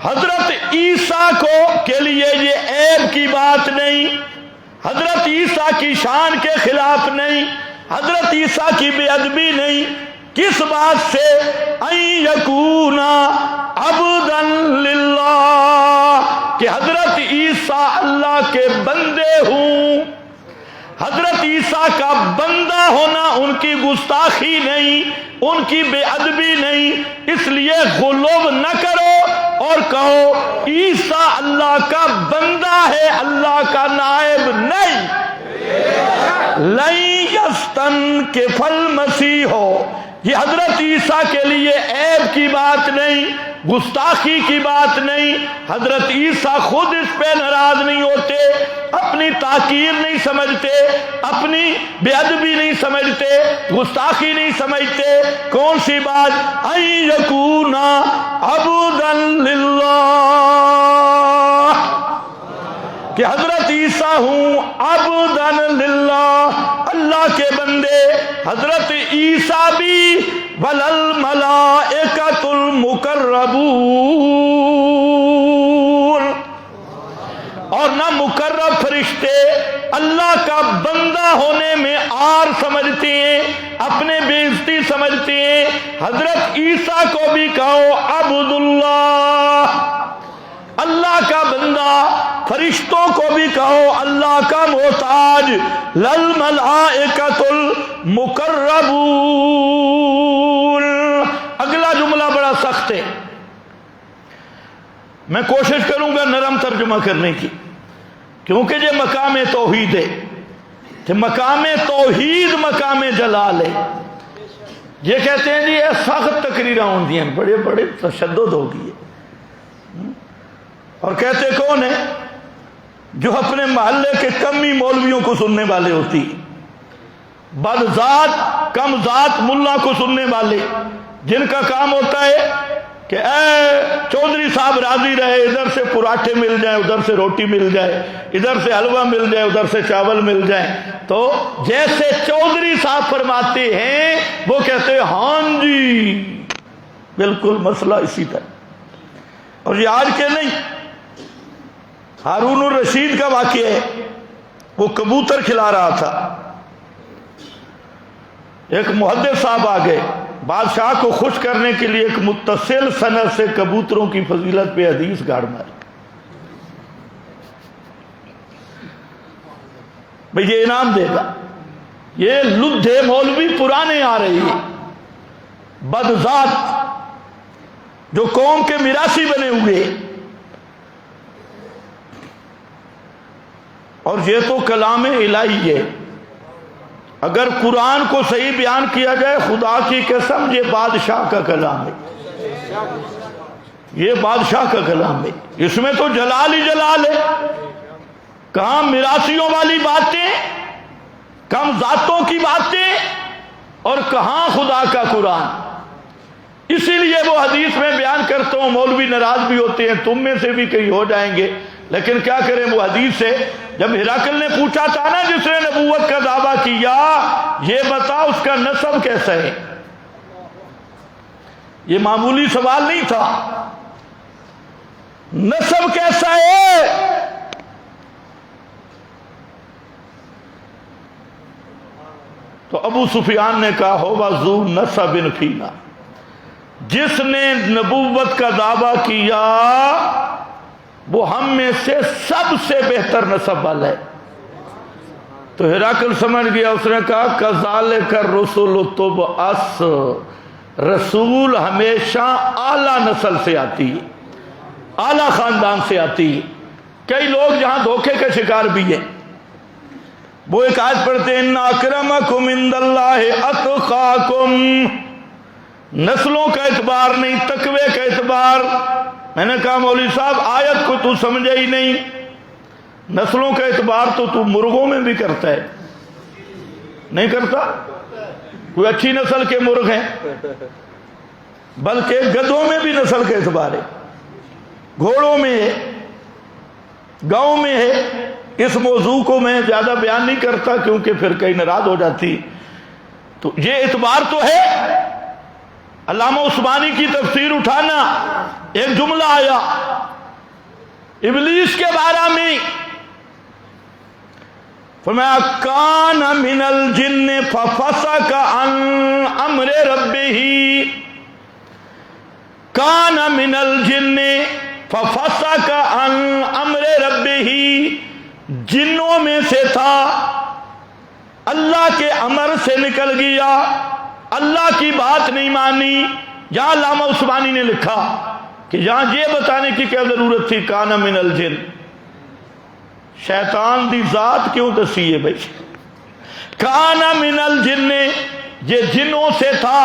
[SPEAKER 1] حضرت عیسیٰ کو کے لیے یہ عیب کی بات نہیں، حضرت عیسیٰ کی شان کے خلاف نہیں، حضرت عیسیٰ کی بے ادبی نہیں. کس بات سے؟ ان یکون عبدا للہ، کہ حضرت عیسیٰ اللہ کے بندے ہوں. حضرت عیسیٰ کا بندہ ہونا ان کی گستاخی نہیں، ان کی بے ادبی نہیں. اس لیے غلوب نہ کرو اور کہو عیسیٰ اللہ کا بندہ ہے، اللہ کا نائب نہیں. لن یستنکف المسیح، یہ حضرت عیسیٰ کے لیے عیب کی بات نہیں، گستاخی کی بات نہیں. حضرت عیسیٰ خود اس پہ ناراض نہیں ہوتے، اپنی تحقیر نہیں سمجھتے، اپنی بے ادبی نہیں سمجھتے، گستاخی نہیں سمجھتے. کون سی بات؟ ان یکون عبدا للہ، کہ حضرت عیسیٰ ہوں عبدا للہ، اللہ کے بندے. حضرت عیسیٰ بھی وللملائکۃ المقربون، اور نہ مقرب فرشتے اللہ کا بندہ ہونے میں آر سمجھتے ہیں، اپنے بے عزتی سمجھتے ہیں. حضرت عیسیٰ کو بھی کہو عبداللہ، اللہ کا بندہ. فرشتوں کو بھی کہو اللہ کا محتاج. للملائکۃ المقربون. اگلا جملہ بڑا سخت ہے، میں کوشش کروں گا نرم ترجمہ کرنے کی، کیونکہ یہ مقام توحید ہے. کہ مقام توحید مقام جلال ہے. یہ کہتے ہیں جی یہ سخت تقریریں ہوندی ہیں، بڑے بڑے تشدد ہوگی. اور کہتے کون ہیں؟ جو اپنے محلے کے کمی مولویوں کو سننے والے ہوتی، بد ذات کم ذات ملا کو سننے والے، جن کا کام ہوتا ہے کہ اے چودھری صاحب راضی رہے، ادھر سے پراٹھے مل جائیں، ادھر سے روٹی مل جائے، ادھر سے حلوہ مل جائے، ادھر سے چاول مل جائے. تو جیسے چودھری صاحب فرماتے ہیں وہ کہتے ہیں ہاں جی بالکل مسئلہ اسی طرح. اور یہ آج کے نہیں، ہارون الرشید کا واقعہ ہے. وہ کبوتر کھلا رہا تھا، ایک محدث صاحب آ گئے، بادشاہ کو خوش کرنے کے لیے ایک متصل سند سے کبوتروں کی فضیلت پہ حدیث گاڑ ماری. بھئی یہ انعام دے گا. یہ لدھے مولوی پرانے آ رہی ہیں، بدذات جو قوم کے میراثی بنے ہوئے. اور یہ تو کلام الہی ہے. اگر قرآن کو صحیح بیان کیا جائے، خدا کی قسم یہ بادشاہ کا کلام ہے، یہ بادشاہ کا کلام ہے. اس میں تو جلال ہی جلال ہے. کہاں میراثیوں والی باتیں، کم ذاتوں کی باتیں، اور کہاں خدا کا قرآن. اسی لیے وہ حدیث میں بیان کرتا ہوں، مولوی ناراض بھی ہوتے ہیں، تم میں سے بھی کئی ہو جائیں گے، لیکن کیا کریں. وہ حدیث سے جب ہرقل نے پوچھا تھا نا جس نے نبوت کا دعویٰ کیا، یہ بتا اس کا نسب کیسا ہے. یہ معمولی سوال نہیں تھا، نسب کیسا ہے. تو ابو سفیان نے کہا ہوا ذو نسب فینا، جس نے نبوت کا دعویٰ کیا وہ ہم میں سے سب سے بہتر نسب والا ہے. تو ہرقل سمجھ گیا، اس نے کہا کذالک الرسل تبعث، رسول ہمیشہ اعلیٰ نسل سے آتی ہے، اعلیٰ خاندان سے آتی ہے. کئی لوگ جہاں دھوکے کے شکار بھی ہیں، وہ ایک آیت پڑھتے ہیں ان اکرمکم عند اللہ اتقاکم. نسلوں کا اعتبار نہیں، تقوی کا اعتبار. میں نے کہا مولوی صاحب آیت کو تو سمجھے ہی نہیں. نسلوں کا اعتبار تو مرغوں میں بھی کرتا ہے، نہیں کرتا؟ کوئی اچھی نسل کے مرغ ہیں، بلکہ گدھوں میں بھی نسل کا اعتبار ہے، گھوڑوں میں ہے، گاؤں میں ہے. اس موضوع کو میں زیادہ بیان نہیں کرتا کیونکہ پھر کئی ناراض ہو جاتی. تو یہ اعتبار تو ہے. علامہ عثمانی کی تفسیر اٹھانا، ایک جملہ آیا ابلیس کے بارے میں، فرمایا کان من الجن ففسق عن امر ربہ. کان من الجن ففسق عن امر ربہ، جنوں میں سے تھا، اللہ کے امر سے نکل گیا، اللہ کی بات نہیں مانی. یہاں علامہ عثمانی نے لکھا کہ یہاں یہ بتانے کی کیا ضرورت تھی کان من الجن، شیطان دی ذات کیوں دسی ہے بھائی. کان من الجن، یہ جنوں سے تھا.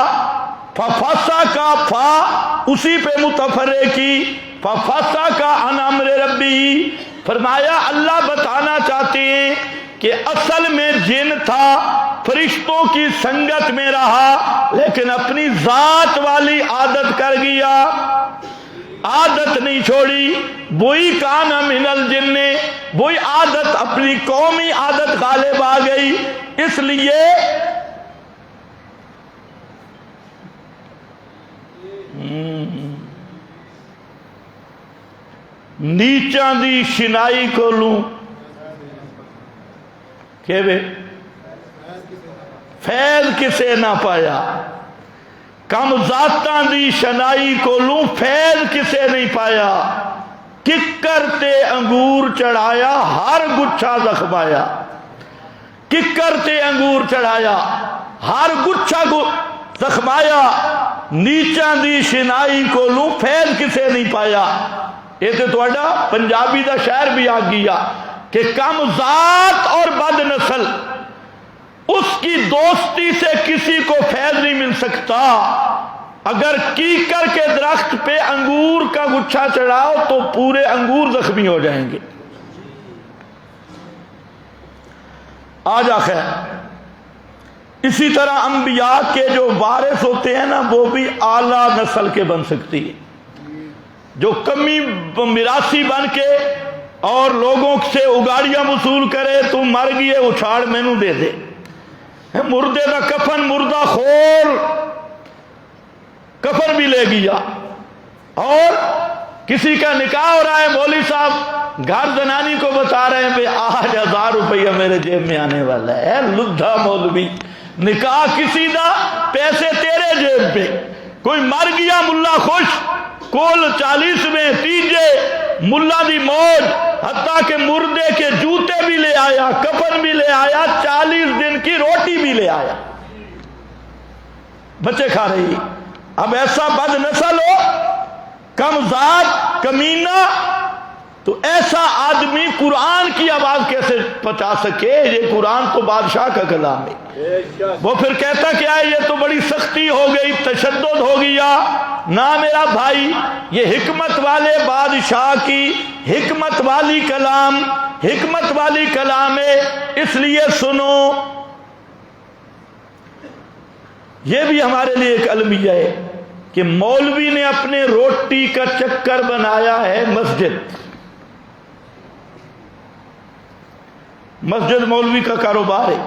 [SPEAKER 1] ففسق کا فا اسی پہ متفرع کی، ففسق عن امر ربی. فرمایا اللہ بتانا چاہتے ہیں کہ اصل میں جن تھا، فرشتوں کی سنگت میں رہا، لیکن اپنی ذات والی عادت کر گیا، عادت نہیں چھوڑی. وہی کان من الجن، وہی عادت، اپنی قومی عادت غالب آ گئی. اس لیے نیچاں دی شنائی کو لوں کہ بے فیض کسے نہ پایا، کم ذاتاں دی شنائی کو لوں فیض کسے نہیں پایا. ککر تے انگور چڑھایا ہر گچھا زخمایا. ککر تے انگور چڑھایا ہر گچھا زخمایا. نیچاں دی شنائی کو لوں فیض کسے نہیں پایا. یہ تو تھوڑا پنجابی دا شعر بھی آ گیا کہ کم ذات اور بد نسل، اس کی دوستی سے کسی کو فیض نہیں مل سکتا. اگر کیکر کے درخت پہ انگور کا گچھا چڑھاؤ تو پورے انگور زخمی ہو جائیں گے. آجا خیر. اسی طرح انبیاء کے جو وارث ہوتے ہیں نا، وہ بھی اعلیٰ نسل کے بن سکتی ہے. جو کمی میراثی بن کے اور لوگوں سے اگاڑیاں وصول کرے، تم مر گئے اچھاڑ مینوں دے دے، مردے دا کفن مردہ خور کفن بھی لے گیا، اور کسی کا نکاح ہو رہا ہے، مولوی صاحب گھر زنانی کو بتا رہے ہیں آج 1000 روپیہ میرے جیب میں آنے والا ہے، لدھا مولوی، نکاح کسی دا، پیسے تیرے جیب پہ، کوئی مر گیا ملا خوش، کول 40 میں تیجے ملا دی موج، حتیٰ کہ مردے کے جوتے بھی لے آیا، کفن بھی لے آیا، 40 دن کی روٹی بھی لے آیا، بچے کھا رہی۔ اب ایسا بد نسل ہو، کم ذات، کمینہ، تو ایسا آدمی قرآن کی آواز کیسے پہنچا سکے؟ یہ قرآن تو بادشاہ کا کلام ہے۔ وہ پھر کہتا کیا ہے، یہ تو بڑی سختی ہو گئی، تشدد ہو گیا۔ نہ میرا بھائی، یہ حکمت والے بادشاہ کی حکمت والی کلام، حکمت والی کلام ہے، اس لیے سنو۔ یہ بھی ہمارے لیے ایک المیہ ہے کہ مولوی نے اپنے روٹی کا چکر بنایا ہے مسجد۔ مسجد مولوی کا کاروبار ہے،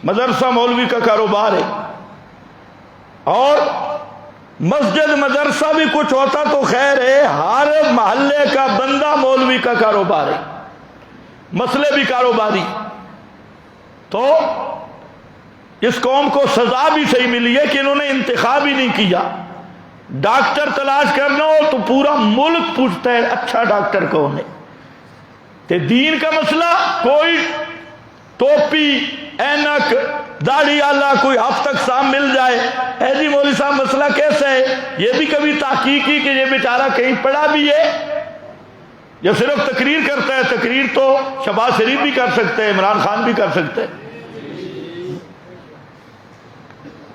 [SPEAKER 1] مدرسہ مولوی کا کاروبار ہے، اور مسجد مدرسہ بھی کچھ ہوتا تو خیر ہے، ہر محلے کا بندہ مولوی کا کاروبار ہے، مسئلے بھی کاروباری۔ تو اس قوم کو سزا بھی صحیح ملی ہے کہ انہوں نے انتخاب ہی نہیں کیا۔ ڈاکٹر تلاش کرنا ہو تو پورا ملک پوچھتا ہے اچھا ڈاکٹر کون ہے۔ تے دین کا مسئلہ، کوئی ٹوپی، اینک، داڑھی والا کوئی ہفتہ سام مل جائے، اے جی مولوی صاحب مسئلہ کیسا ہے؟ یہ بھی کبھی تحقیق کی کہ یہ بیچارہ کہیں پڑھا بھی ہے یا صرف تقریر کرتا ہے؟ تقریر تو شہباز شریف بھی کر سکتے ہیں، عمران خان بھی کر سکتے ہیں،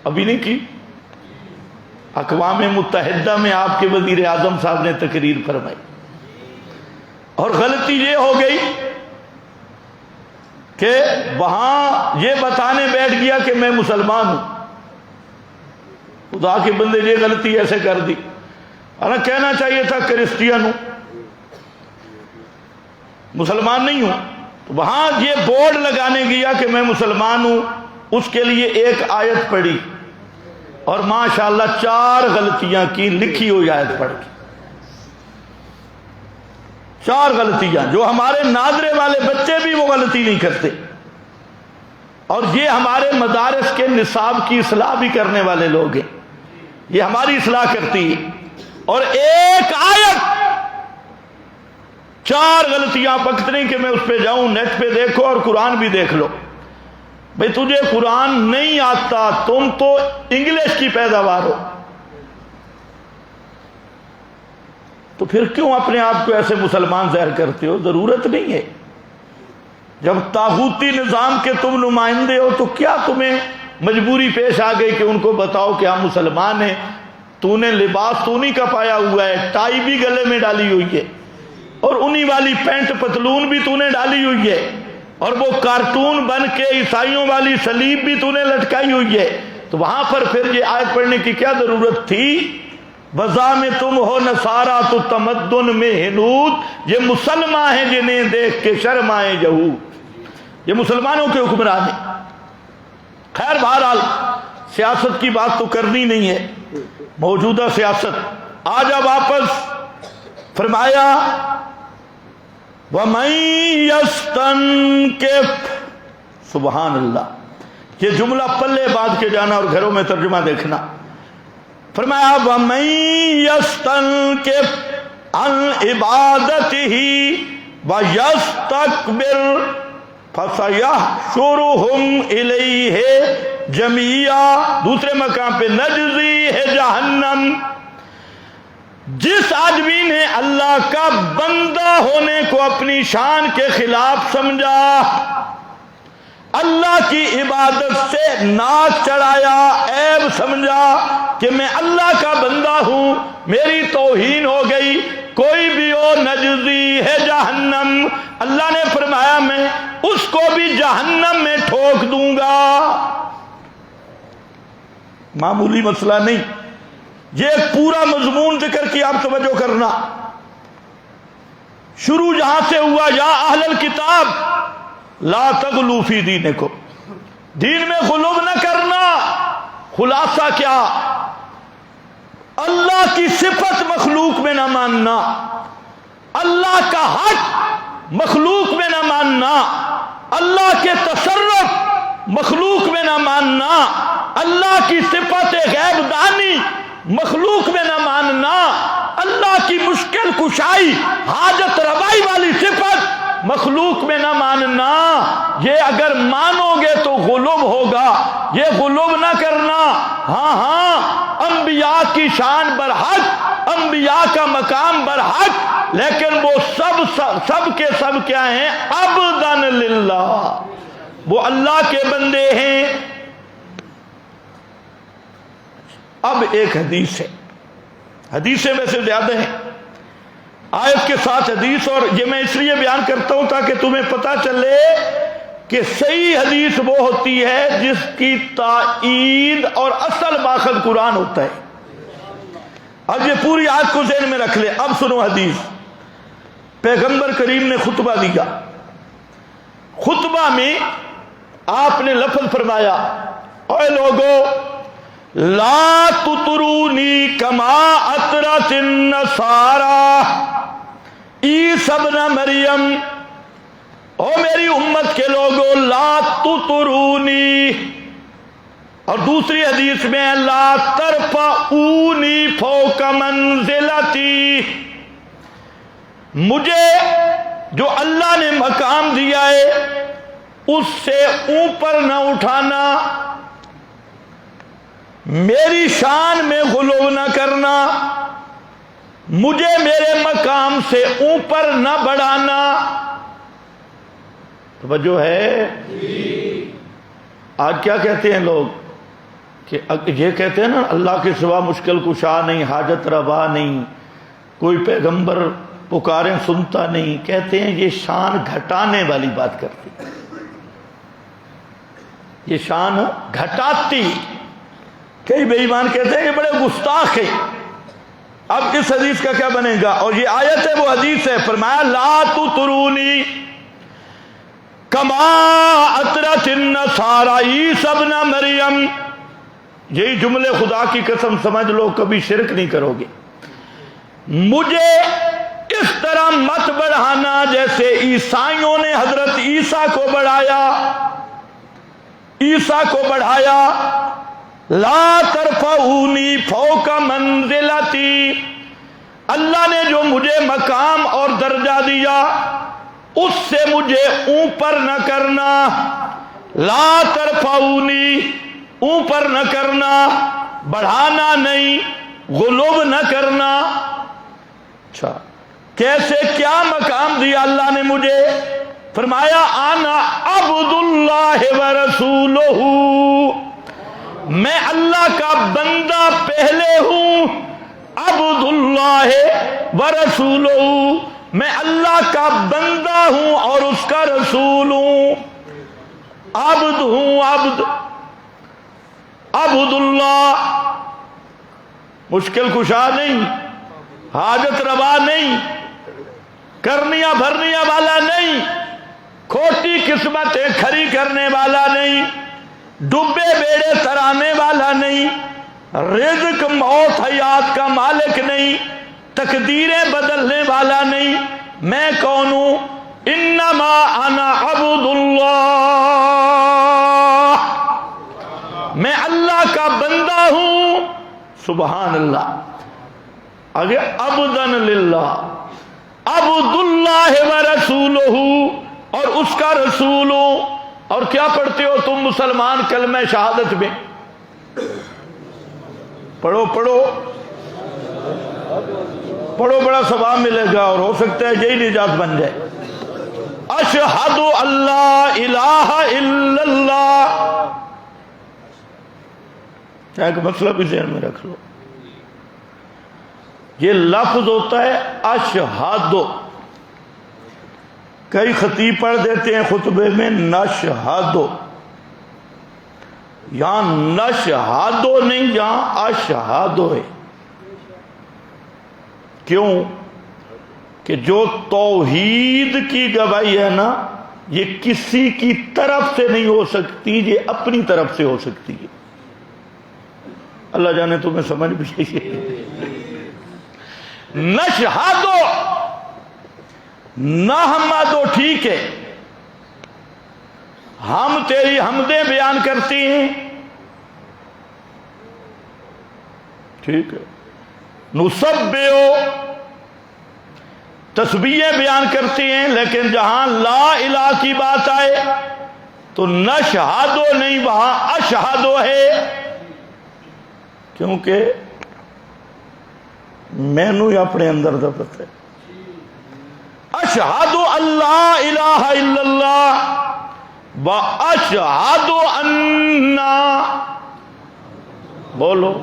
[SPEAKER 1] ابھی نہیں کی۔ اقوام متحدہ میں آپ کے وزیر اعظم صاحب نے تقریر فرمائی، اور غلطی یہ ہو گئی کہ وہاں یہ بتانے بیٹھ گیا کہ میں مسلمان ہوں۔ خدا کے بندے، یہ غلطی ایسے کر دی، اور کہنا چاہیے تھا کرسچین ہوں، مسلمان نہیں ہوں۔ وہاں یہ بورڈ لگانے گیا کہ میں مسلمان ہوں، اس کے لیے ایک آیت پڑھی، اور ماشاءاللہ 4 غلطیاں کی، لکھی ہوئی آیت پڑھ کے 4 غلطیاں، جو ہمارے ناظرے والے بچے بھی وہ غلطی نہیں کرتے، اور یہ ہمارے مدارس کے نصاب کی اصلاح بھی کرنے والے لوگ ہیں، یہ ہماری اصلاح کرتی ہے۔ اور ایک آیت 4 غلطیاں، وقت نہیں کہ میں اس پہ جاؤں، نیٹ پہ دیکھو اور قرآن بھی دیکھ لو۔ بھئی تجھے قرآن نہیں آتا، تم تو انگلش کی پیداوار ہو، تو پھر کیوں اپنے آپ کو ایسے مسلمان ظاہر کرتے ہو؟ ضرورت نہیں ہے۔ جب طاغوتی نظام کے تم نمائندے ہو تو کیا تمہیں مجبوری پیش آ گئی کہ ان کو بتاؤ کہ ہم مسلمان ہیں؟ تو نے لباس تو نہیں کا پایا ہوا ہے، ٹائی بھی گلے میں ڈالی ہوئی ہے، اور انہی والی پینٹ پتلون بھی تو نے ڈالی ہوئی ہے، اور وہ کارٹون بن کے عیسائیوں والی صلیب بھی تو نے لٹکائی ہوئی ہے، تو وہاں پر پھر یہ آیت پڑھنے کی کیا ضرورت تھی؟ وضع میں تم ہو نصارہ تو تمدن میں ہنود، یہ مسلمان ہیں جنہیں دیکھ کے شرم آئے یہود، یہ مسلمانوں کے حکمران ہیں۔ خیر بہرحال سیاست کی بات تو کرنی نہیں ہے، موجودہ سیاست آ جا واپس۔ فرمایا وَمَن يَسْتَنْكِفْ، سبحان اللہ، یہ جملہ پلے باندھ کے جانا اور گھروں میں ترجمہ دیکھنا۔ فرمایا وَمَن يَسْتَنْكِفْ عَنْ عِبَادَتِهِ وَيَسْتَكْبِرْ فَسَيَحْشُرُهُمْ إِلَيْهِ جَمِيعًا، دوسرے مقام پہ نَجْزِيهِ جَہَنَّمَ، جس آدمی نے اللہ کا بندہ ہونے کو اپنی شان کے خلاف سمجھا، اللہ کی عبادت سے ناک چڑھایا، عیب سمجھا کہ میں اللہ کا بندہ ہوں، میری توہین ہو گئی، کوئی بھی ہو، نجزی ہے جہنم، اللہ نے فرمایا میں اس کو بھی جہنم میں ٹھوک دوں گا۔ معمولی مسئلہ نہیں، یہ ایک پورا مضمون ذکر کی، آپ توجہ کرنا۔ شروع جہاں سے ہوا، یا اہل الکتاب لا تغلوا فی دینکم، دین میں غلو نہ کرنا. خلاصہ کیا؟ اللہ کی صفت مخلوق میں نہ ماننا، اللہ کا حق مخلوق میں نہ ماننا، اللہ کے تصرف مخلوق میں نہ ماننا، اللہ کی صفت غیب دانی مخلوق میں نہ ماننا، اللہ کی مشکل کشائی حاجت روائی والی صفت مخلوق میں نہ ماننا. یہ اگر مانو گے تو غلوب ہوگا، یہ غلوب نہ کرنا. ہاں انبیاء کی شان برحق، انبیاء کا مقام برحق، لیکن وہ سب کے سب کیا ہیں؟ عبداً للہ، وہ اللہ کے بندے ہیں. اب ایک حدیث ہے، حدیثیں ویسے زیادہ ہیں، آیت کے ساتھ حدیث، اور یہ میں اس لیے بیان کرتا ہوں تاکہ تمہیں پتہ چلے کہ صحیح حدیث وہ ہوتی ہے جس کی تائید اور اصل ماخذ قرآن ہوتا ہے. اب یہ پوری آیت کو ذہن میں رکھ لے. اب سنو حدیث. پیغمبر کریم نے خطبہ دیا، خطبہ میں آپ نے لفظ فرمایا، اے لوگو لا تطرونی کما اطرت النصارى عیسی ابن مریم، او میری امت کے لوگوں لا تطرونی. اور دوسری حدیث میں لا ترفعونی فوق منزلتی، مجھے جو اللہ نے مقام دیا ہے اس سے اوپر نہ اٹھانا، میری شان میں غلو نہ کرنا، مجھے میرے مقام سے اوپر نہ بڑھانا. توجہ ہے؟ آج کیا کہتے ہیں لوگ کہ یہ کہتے ہیں نا اللہ کے سوا مشکل کشا نہیں، حاجت روا نہیں، کوئی پیغمبر پکاریں سنتا نہیں. کہتے ہیں یہ شان گھٹانے والی بات کرتی، یہ شان گھٹاتی. کئی بے ایمان کہتے ہیں کہ بڑے گستاخ ہیں. اب اس حدیث کا کیا بنے گا؟ اور یہ آیت ہے وہ حدیث ہے. فرمایا لا تطرونی کما اطرت النصارى عیسی ابن مریم. یہی جملے خدا کی قسم سمجھ لو، کبھی شرک نہیں کرو گے. مجھے اس طرح مت بڑھانا جیسے عیسائیوں نے حضرت عیسیٰ کو بڑھایا، عیسیٰ کو بڑھایا. لا ترفعونی فوق منزلتی، اللہ نے جو مجھے مقام اور درجہ دیا اس سے مجھے اوپر نہ کرنا. لا ترفعونی، اوپر نہ کرنا، بڑھانا نہیں، غلوب نہ کرنا. اچھا کیسے، کیا مقام دیا اللہ نے مجھے؟ فرمایا انا عبد اللہ ورسولہ، میں اللہ کا بندہ پہلے ہوں. عبد اللہ ورسولہ، میں اللہ کا بندہ ہوں اور اس کا رسول ہوں. عبد ہوں، عبد اللہ، مشکل کشا نہیں، حاجت روا نہیں، کرنیاں بھرنیاں والا نہیں، کھوٹی قسمتیں کھری کرنے والا نہیں، ڈبے بیڑے ترانے والا نہیں، رزق موت حیات کا مالک نہیں، تقدیریں بدلنے والا نہیں. میں کون ہوں؟ انما انا عبد اللہ، میں اللہ کا بندہ ہوں. سبحان اللہ. آگے عبداً للہ، عبد اللہ ورسولہ، اور اس کا رسول ہوں. اور کیا پڑھتے ہو تم مسلمان کلمہ شہادت میں؟ پڑھو پڑھو پڑھو، بڑا ثواب ملے گا اور ہو سکتا ہے یہی نجات بن جائے. اشہد اللہ الہ الا اللہ. ایک مسئلہ بھی ذہن میں رکھ لو، یہ لفظ ہوتا ہے اشہد. کئی خطیب پڑھ دیتے ہیں خطبے میں نشہد، یہاں نشہد نہیں، یہاں اشہد ہے. کیوں؟ کہ جو توحید کی گواہی ہے نا یہ کسی کی طرف سے نہیں ہو سکتی، یہ اپنی طرف سے ہو سکتی ہے۔ اللہ جانے تمہیں سمجھ بھی چاہیے۔ نشہدو، نحمدو، ٹھیک ہے، ہم تیری حمدیں بیان کرتی ہیں، ٹھیک ہے، نسبحو، تسبیحیں بیان کرتی ہیں، لیکن جہاں لا الہ کی بات آئے تو نشہدو نہیں، وہاں اشہدو ہے، کیونکہ میں نو اپنے اندر دا پتہ ہے۔ اشہدو اللہ الہ الا اللہ و اشہدو انہ، بولو،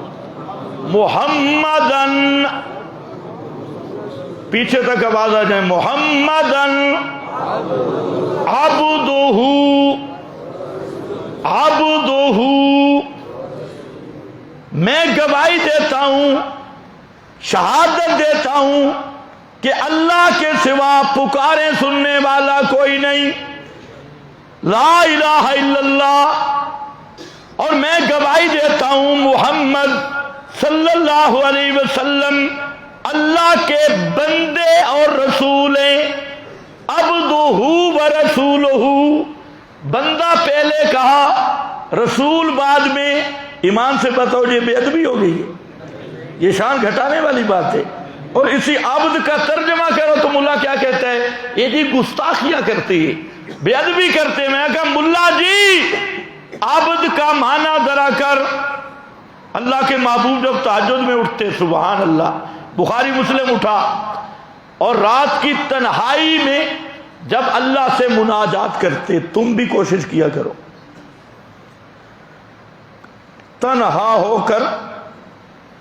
[SPEAKER 1] محمدن، پیچھے تک آواز آ جائے، محمدن عبدہ، عبدہ، میں گواہی دیتا ہوں، شہادت دیتا ہوں کہ اللہ کے سوا پکارے سننے والا کوئی نہیں، لا الہ الا اللہ، اور میں گواہی دیتا ہوں محمد صلی اللہ علیہ وسلم اللہ کے بندے اور رسول ہیں۔ عبدہ و رسولہ، بندہ پہلے کہا، رسول بعد میں، ایمان سے بتاؤ یہ بے ادبی ہو گئی ہے، یہ شان گھٹانے والی بات ہے۔ اور اسی عبد کا ترجمہ کرو تو ملا کیا کہتا ہے، یہ جی گستاخیاں کرتی ہے، بے ادبی کرتے ہیں۔ میں کہا ملا جی عبد کا معنی ذرا کر، اللہ کے محبوب جب تہجد میں اٹھتے، سبحان اللہ، بخاری مسلم اٹھا، اور رات کی تنہائی میں جب اللہ سے مناجات کرتے، تم بھی کوشش کیا کرو تنہا ہو کر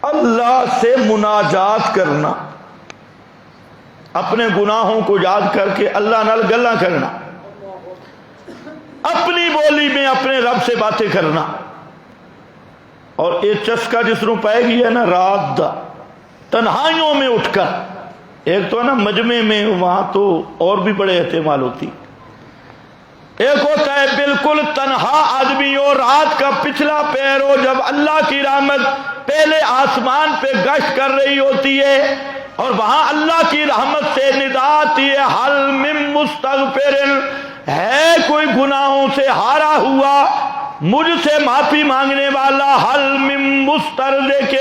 [SPEAKER 1] اللہ سے مناجات کرنا، اپنے گناہوں کو یاد کر کے اللہ نال گلاں کرنا، اپنی بولی میں اپنے رب سے باتیں کرنا۔ اور یہ چسکا جس نو پائے گی ہے نا رات دا، تنہائیوں میں اٹھ کر، ایک تو ہے نا مجمع میں، وہاں تو اور بھی بڑے احتمال ہوتی، ایک ہوتا ہے بالکل تنہا آدمی ہو، رات کا پچھلا پہر ہو، جب اللہ کی رحمت پہلے آسمان پہ گشت کر رہی ہوتی ہے، اور وہاں اللہ کی رحمت سے ندا آتی ہے، حل من مستغفر، ہے کوئی گناہوں سے ہارا ہوا مجھ سے معافی مانگنے والا، حل من مسترزق،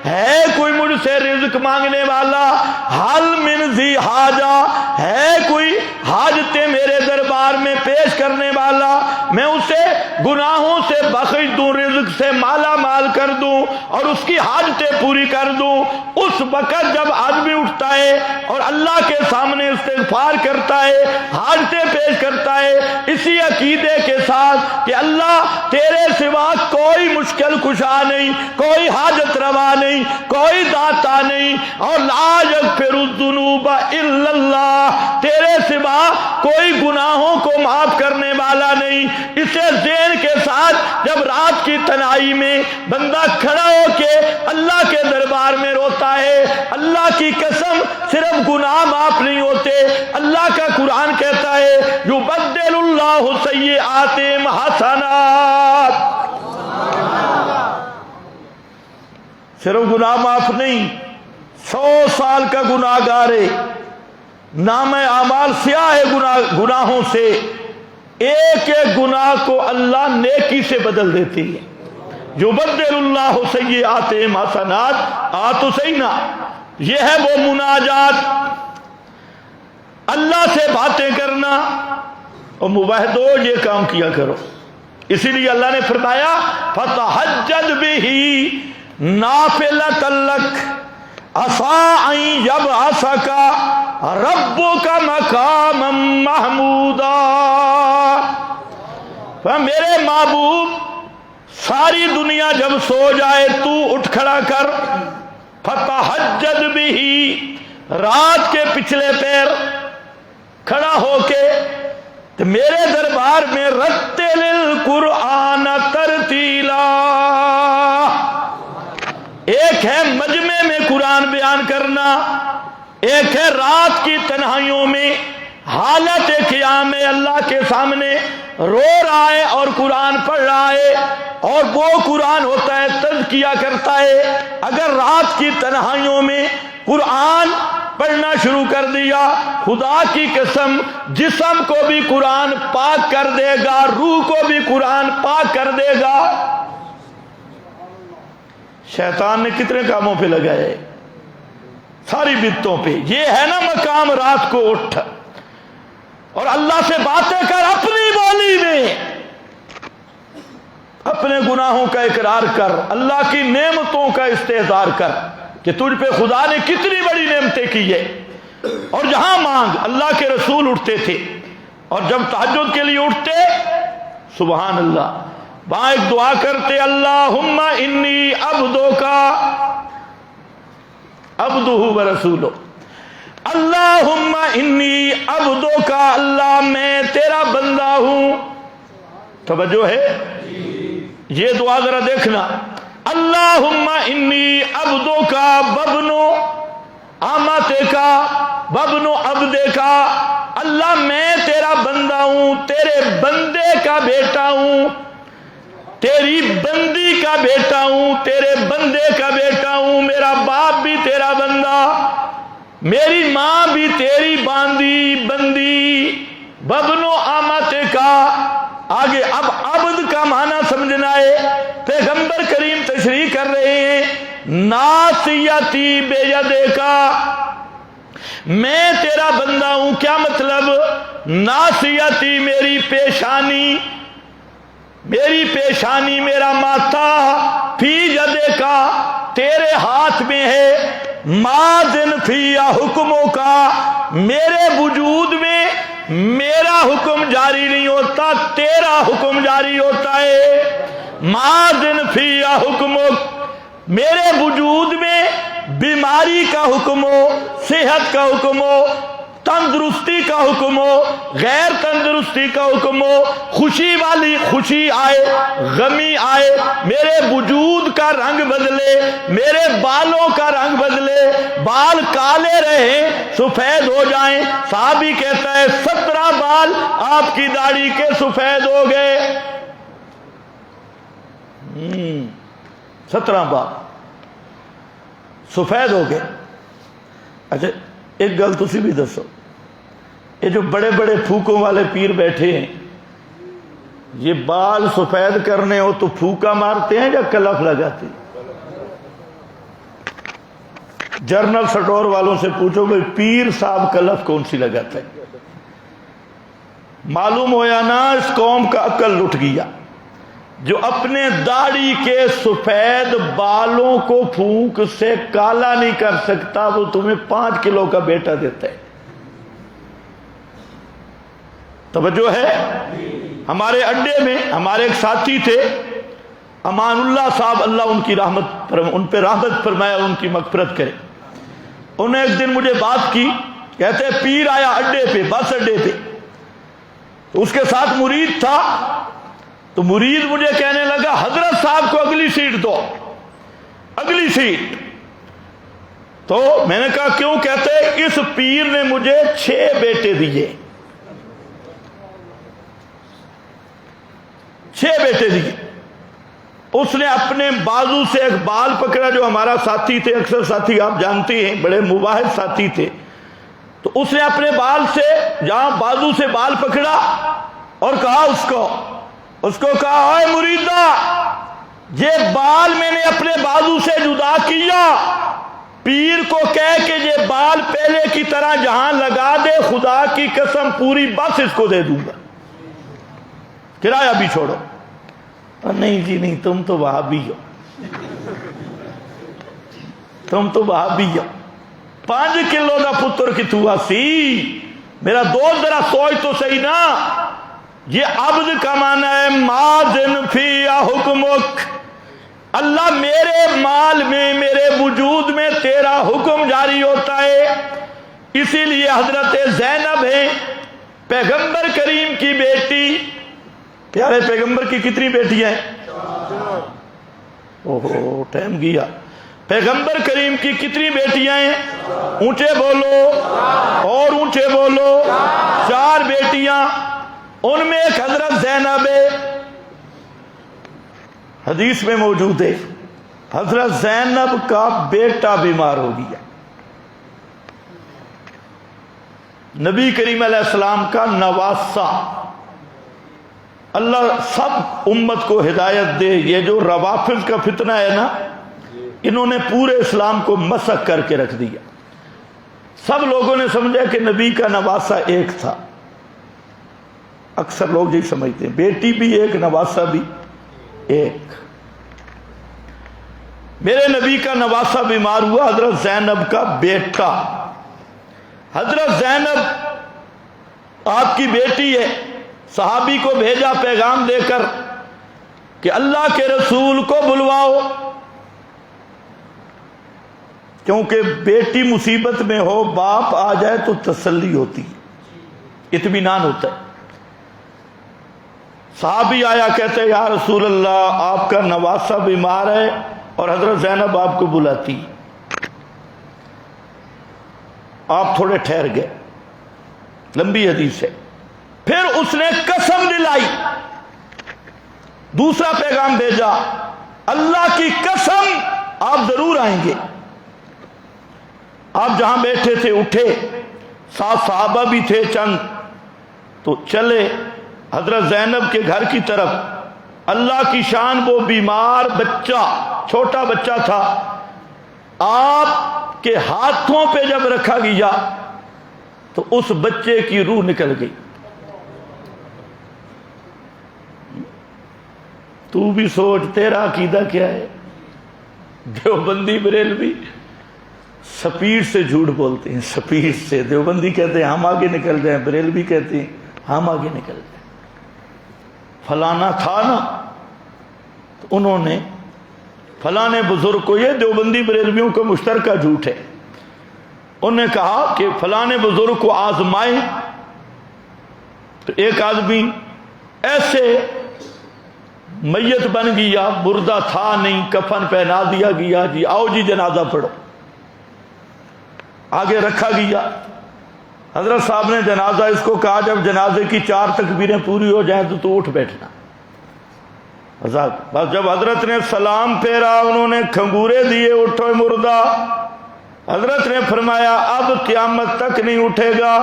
[SPEAKER 1] ہے کوئی مجھ سے رزق مانگنے والا، حل من ذی حاجہ، ہے کوئی حاجتیں میرے دربار میں پیش کرنے والا، میں اسے گناہوں سے بخش دوں، رزق سے مالا مال کر دوں اور اس کی حاجتیں پوری کر دوں۔ اس وقت جب آدمی اٹھتا ہے اور اللہ کے سامنے استغفار کرتا ہے، حاجتیں پیش کرتا ہے، اسی عقیدے کے ساتھ کہ اللہ تیرے سوا کوئی مشکل کشا نہیں، کوئی حاجت روا نہیں، کوئی داتا نہیں، اور لا یغفر الذنوب الا اللہ، تیرے سوا کوئی گناہوں کو معاف کرنے والا نہیں، اسے ذہن کے ساتھ جب رات کی تنہائی میں بندہ کھڑا ہو کے اللہ کے دربار میں روتا ہے، اللہ کی قسم صرف گناہ معاف نہیں ہوتے، اللہ کا قرآن کہتا ہے یبدل اللہ سیئاتہم حسنات، صرف گناہ معاف نہیں، 100 سال کا گناہ گار ہے، نام اعمال سیاہ ہے گناہوں سے، ایک ایک گناہ کو اللہ نیکی سے بدل دیتی ہے۔ یبدل اللہ سیئاتہم حسنات، تو صحیح نا، یہ ہے وہ مناجات، اللہ سے باتیں کرنا، اور موحدو یہ کام کیا کرو۔ اسی لیے اللہ نے فرمایا فتہجد بہ نافلۃ لک عسیٰ ان یبعثک ربک مقاما محمودا، میرے محبوب ساری دنیا جب سو جائے تو اٹھ کھڑا کر، فتہجد بہ، رات کے پچھلے پیر کھڑا ہو کے تو میرے دربار میں رتل القرآن ترتیلا، ایک ہے مجمع میں قرآن بیان کرنا، ایک ہے رات کی تنہائیوں میں حالت قیام میں اللہ کے سامنے رو رہا ہے اور قرآن پڑھ رہا ہے، اور وہ قرآن ہوتا ہے تزکیہ کرتا ہے۔ اگر رات کی تنہائیوں میں قرآن پڑھنا شروع کر دیا، خدا کی قسم جسم کو بھی قرآن پاک کر دے گا، روح کو بھی قرآن پاک کر دے گا۔ شیطان نے کتنے کاموں پہ لگایا ہے، ساری بدتوں پہ۔ یہ ہے نا مقام رات کو اٹھ اور اللہ سے باتیں کر، اپنی بولی میں اپنے گناہوں کا اقرار کر، اللہ کی نعمتوں کا استحضار کر کہ تجھ پہ خدا نے کتنی بڑی نعمتیں کی ہے۔ اور جہاں مانگ، اللہ کے رسول اٹھتے تھے اور جب تہجد کے لیے اٹھتے سبحان اللہ وہاں ایک دعا کرتے، اللہم انی عبدوکا عبدہ ورسولہ، اللہم انی عبدوکا، اللہ میں تیرا بندہ ہوں۔ توجہ ہے، یہ دعا ذرا دیکھنا، اللہم انی عبدوکا وابنو امتکا وابنو عبدکا، اللہ میں تیرا بندہ ہوں، تیرے بندے کا بیٹا ہوں، تیری بندی کا بیٹا ہوں، تیرے بندے کا بیٹا ہوں، میرا باپ بھی تیرا بندہ، میری ماں بھی تیری بندی، وابنو امتکا۔ آگے اب عبد کا معنی سمجھنا ہے، پیغمبر کریم تشریح کر رہے ہیں، ناصیتی بیدکا، میں تیرا بندہ ہوں، کیا مطلب؟ ناصیتی میری پیشانی، میرا ماتھا، فی یدکا تیرے ہاتھ میں ہے، ماذن فی حکموں کا، میرے وجود میں میرا حکم جاری نہیں ہوتا، تیرا حکم جاری ہوتا ہے۔ ماذن فی حکموں، میرے وجود میں بیماری کا حکم ہو، صحت کا حکم ہو، تندرستی کا حکم ہو، غیر تندرستی کا حکم ہو، خوشی والی خوشی آئے، غمی آئے، میرے وجود کا رنگ بدلے، میرے بالوں کا رنگ بدلے، بال کالے رہیں سفید ہو جائیں، صحابی کہتا ہے 17 بال آپ کی داڑھی کے سفید ہو گئے، 17 بال سفید ہو گئے۔ اچھا ایک گل تسی بھی دسو، یہ جو بڑے بڑے پھوکوں والے پیر بیٹھے ہیں، یہ بال سفید کرنے ہو تو پھوکا مارتے ہیں یا کلف لگاتے ہیں؟ جرنل سٹور والوں سے پوچھو بھائی پیر صاحب کلف کون سی لگاتا ہے؟ معلوم ہویا نا اس قوم کا عقل لٹ گیا، جو اپنے داڑھی کے سفید بالوں کو پھونک سے کالا نہیں کر سکتا، وہ تمہیں 5 کلو کا بیٹا دیتا ہے۔ توجہ ہے؟ ہمارے اڈے میں ہمارے ایک ساتھی تھے امان اللہ صاحب، اللہ ان کی رحمت ان پہ رحمت فرمایا، ان کی مغفرت کرے۔ انہیں ایک دن مجھے بات کی، کہتے پیر آیا اڈے پہ، بس اڈے پہ، تو اس کے ساتھ مرید تھا، تو مرید مجھے کہنے لگا حضرت صاحب کو اگلی سیٹ دو، اگلی سیٹ۔ تو میں نے کہا کیوں؟ کہتے اس پیر نے مجھے 6 بیٹے دیے، 6 بیٹے دیے۔ اس نے اپنے بازو سے ایک بال پکڑا، جو ہمارا ساتھی تھے، اکثر ساتھی آپ جانتے ہیں بڑے مباحث ساتھی تھے، تو اس نے اپنے بال سے جہاں بازو سے بال پکڑا اور کہا اس کو کہا اے مریدہ، یہ بال میں نے اپنے بازو سے جدا کیا، پیر کو کہہ کہ یہ بال پہلے کی طرح جہاں لگا دے، خدا کی قسم پوری بس اس کو دے دوں گا، کرایہ بھی چھوڑو۔ نہیں جی نہیں، تم تو وہابی ہو، تم تو وہابی ہو، 5 کلو دا پتر کتھوا سی، میرا دوست ذرا سوچ تو صحیح نا۔ یہ عبد کا معنی ہے ماذن فی حکمک، اللہ میرے مال میں، میرے وجود میں تیرا حکم جاری ہوتا ہے۔ اسی لیے حضرت زینب ہیں پیغمبر کریم کی بیٹی، پیارے پیغمبر کی کتنی بیٹیاں ہیں؟ اوہو ٹائم گیا۔ پیغمبر کریم کی کتنی بیٹیاں ہیں؟ اونچے بولو اور اونچے بولو، 4 بیٹیاں، ان میں ایک حضرت زینب ہے، حدیث میں موجود ہے حضرت زینب کا بیٹا بیمار ہو گیا، نبی کریم علیہ السلام کا نواسہ۔ اللہ سب امت کو ہدایت دے، یہ جو روافض کا فتنہ ہے نا، انہوں نے پورے اسلام کو مسخ کر کے رکھ دیا۔ سب لوگوں نے سمجھا کہ نبی کا نواسہ ایک تھا، اکثر لوگ یہی سمجھتے ہیں، بیٹی بھی ایک نواسہ بھی ایک۔ میرے نبی کا نواسہ بیمار ہوا، حضرت زینب کا بیٹا۔ حضرت زینب آپ کی بیٹی ہے، صحابی کو بھیجا پیغام دے کر کہ اللہ کے رسول کو بلواؤ، کیونکہ بیٹی مصیبت میں ہو، باپ آ جائے تو تسلی ہوتی ہے، اطمینان ہوتا ہے۔ صحابی آیا، کہتے یا رسول اللہ آپ کا نواسہ بیمار ہے اور حضرت زینب آپ کو بلاتی۔ آپ تھوڑے ٹھہر گئے، لمبی حدیث ہے۔ پھر اس نے قسم دلائی، دوسرا پیغام بھیجا، اللہ کی قسم آپ ضرور آئیں گے۔ آپ جہاں بیٹھے تھے اٹھے، ساتھ صحابہ بھی تھے چند، تو چلے حضرت زینب کے گھر کی طرف۔ اللہ کی شان، وہ بیمار بچہ، چھوٹا بچہ تھا، آپ کے ہاتھوں پہ جب رکھا گیا تو اس بچے کی روح نکل گئی۔ تو بھی سوچ تیرا عقیدہ کیا ہے؟ دیوبندی بریلوی سپیڈ سے جھوٹ بولتے ہیں، سپیڈ سے۔ دیوبندی کہتے ہیں ہم آگے نکل جائیں، بریلوی کہتے ہیں ہم آگے نکل جائیں۔ فلانا تھا نا، تو انہوں نے فلانے بزرگ کو، یہ دیوبندی بریلویوں کا مشترکہ جھوٹ ہے، انہوں نے کہا کہ فلانے بزرگ کو آزمائیں، تو ایک آدمی ایسے میت بن گیا، مردہ تھا نہیں، کفن پہنا دیا گیا، جی آؤ جی جنازہ پڑھو، آگے رکھا گیا۔ حضرت صاحب نے جنازہ اس کو کہا جب جنازے کی 4 تکبیریں پوری ہو جائیں تو اٹھ بیٹھنا۔ بس جب حضرت نے سلام پھیرا، انہوں نے کھنگورے دیے، اٹھو مردہ۔ حضرت نے فرمایا اب قیامت تک نہیں اٹھے گا۔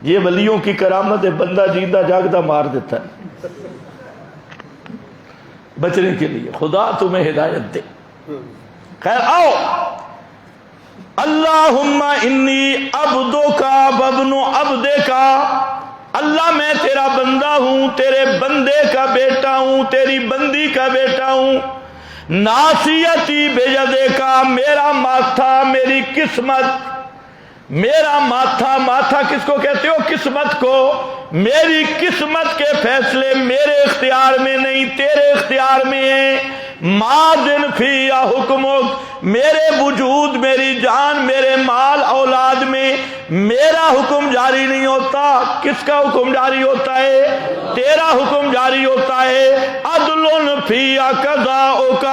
[SPEAKER 1] یہ ولیوں کی کرامت ہے، بندہ جیندہ جاگدہ مار دیتا ہے بچنے کے لیے۔ خدا تمہیں ہدایت دے۔ خیر آؤ، اللہم انی عبدکا وابن عبدکا، اللہ میں تیرا بندہ ہوں، تیرے بندے کا بیٹا ہوں، تیری بندی کا بیٹا ہوں۔ ناصیتی بیدکا، میرا ماتھا، میری قسمت، میرا ماتھا، ماتھا کس کو کہتے ہو؟ قسمت کو۔ میری قسمت کے فیصلے میرے اختیار میں نہیں، تیرے اختیار میں ہیں۔ ماذن فی حکمک، میرے وجود، میری جان، میرے مال اولاد میں میرا حکم جاری نہیں ہوتا۔ کس کا حکم جاری ہوتا ہے؟ تیرا حکم جاری ہوتا ہے۔ عدل فی قضاءک،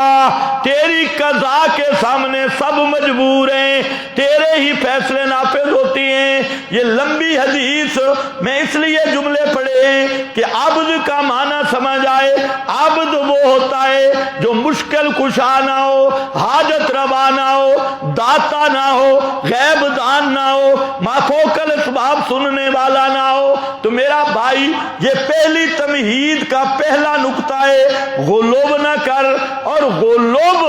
[SPEAKER 1] تیری قضا کے سامنے سب مجبور ہیں، تیرے ہی فیصلے نافذ ہوتی ہیں۔ یہ لمبی حدیث میں اس لیے جملے پڑھے کہ عبد کا معنی سمجھ آئے۔ عبد وہ ہوتا ہے جو مشکل کشا نہ ہو، حاجت روا نہ ہو، داتا نہ ہو، غیب دان نہ ہو، مافوق الاسباب سننے والا نہ ہو۔ تو میرا بھائی یہ پہلی تمہید کا پہلا نقطہ ہے، غلوب نہ کر۔ اور غلوب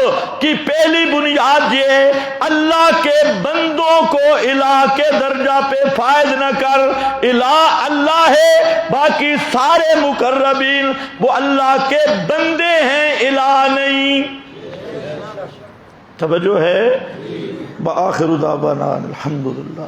[SPEAKER 1] کی پہلی بنیاد یہ ہے اللہ کے بندوں کو الہ کے درجہ پہ فائز نہ کر۔ الہ اللہ ہے، باقی سارے مقربین وہ اللہ کے بندے ہیں، الہ نہیں۔ توجہ ہے؟ بآخر دعوانا الحمدللہ۔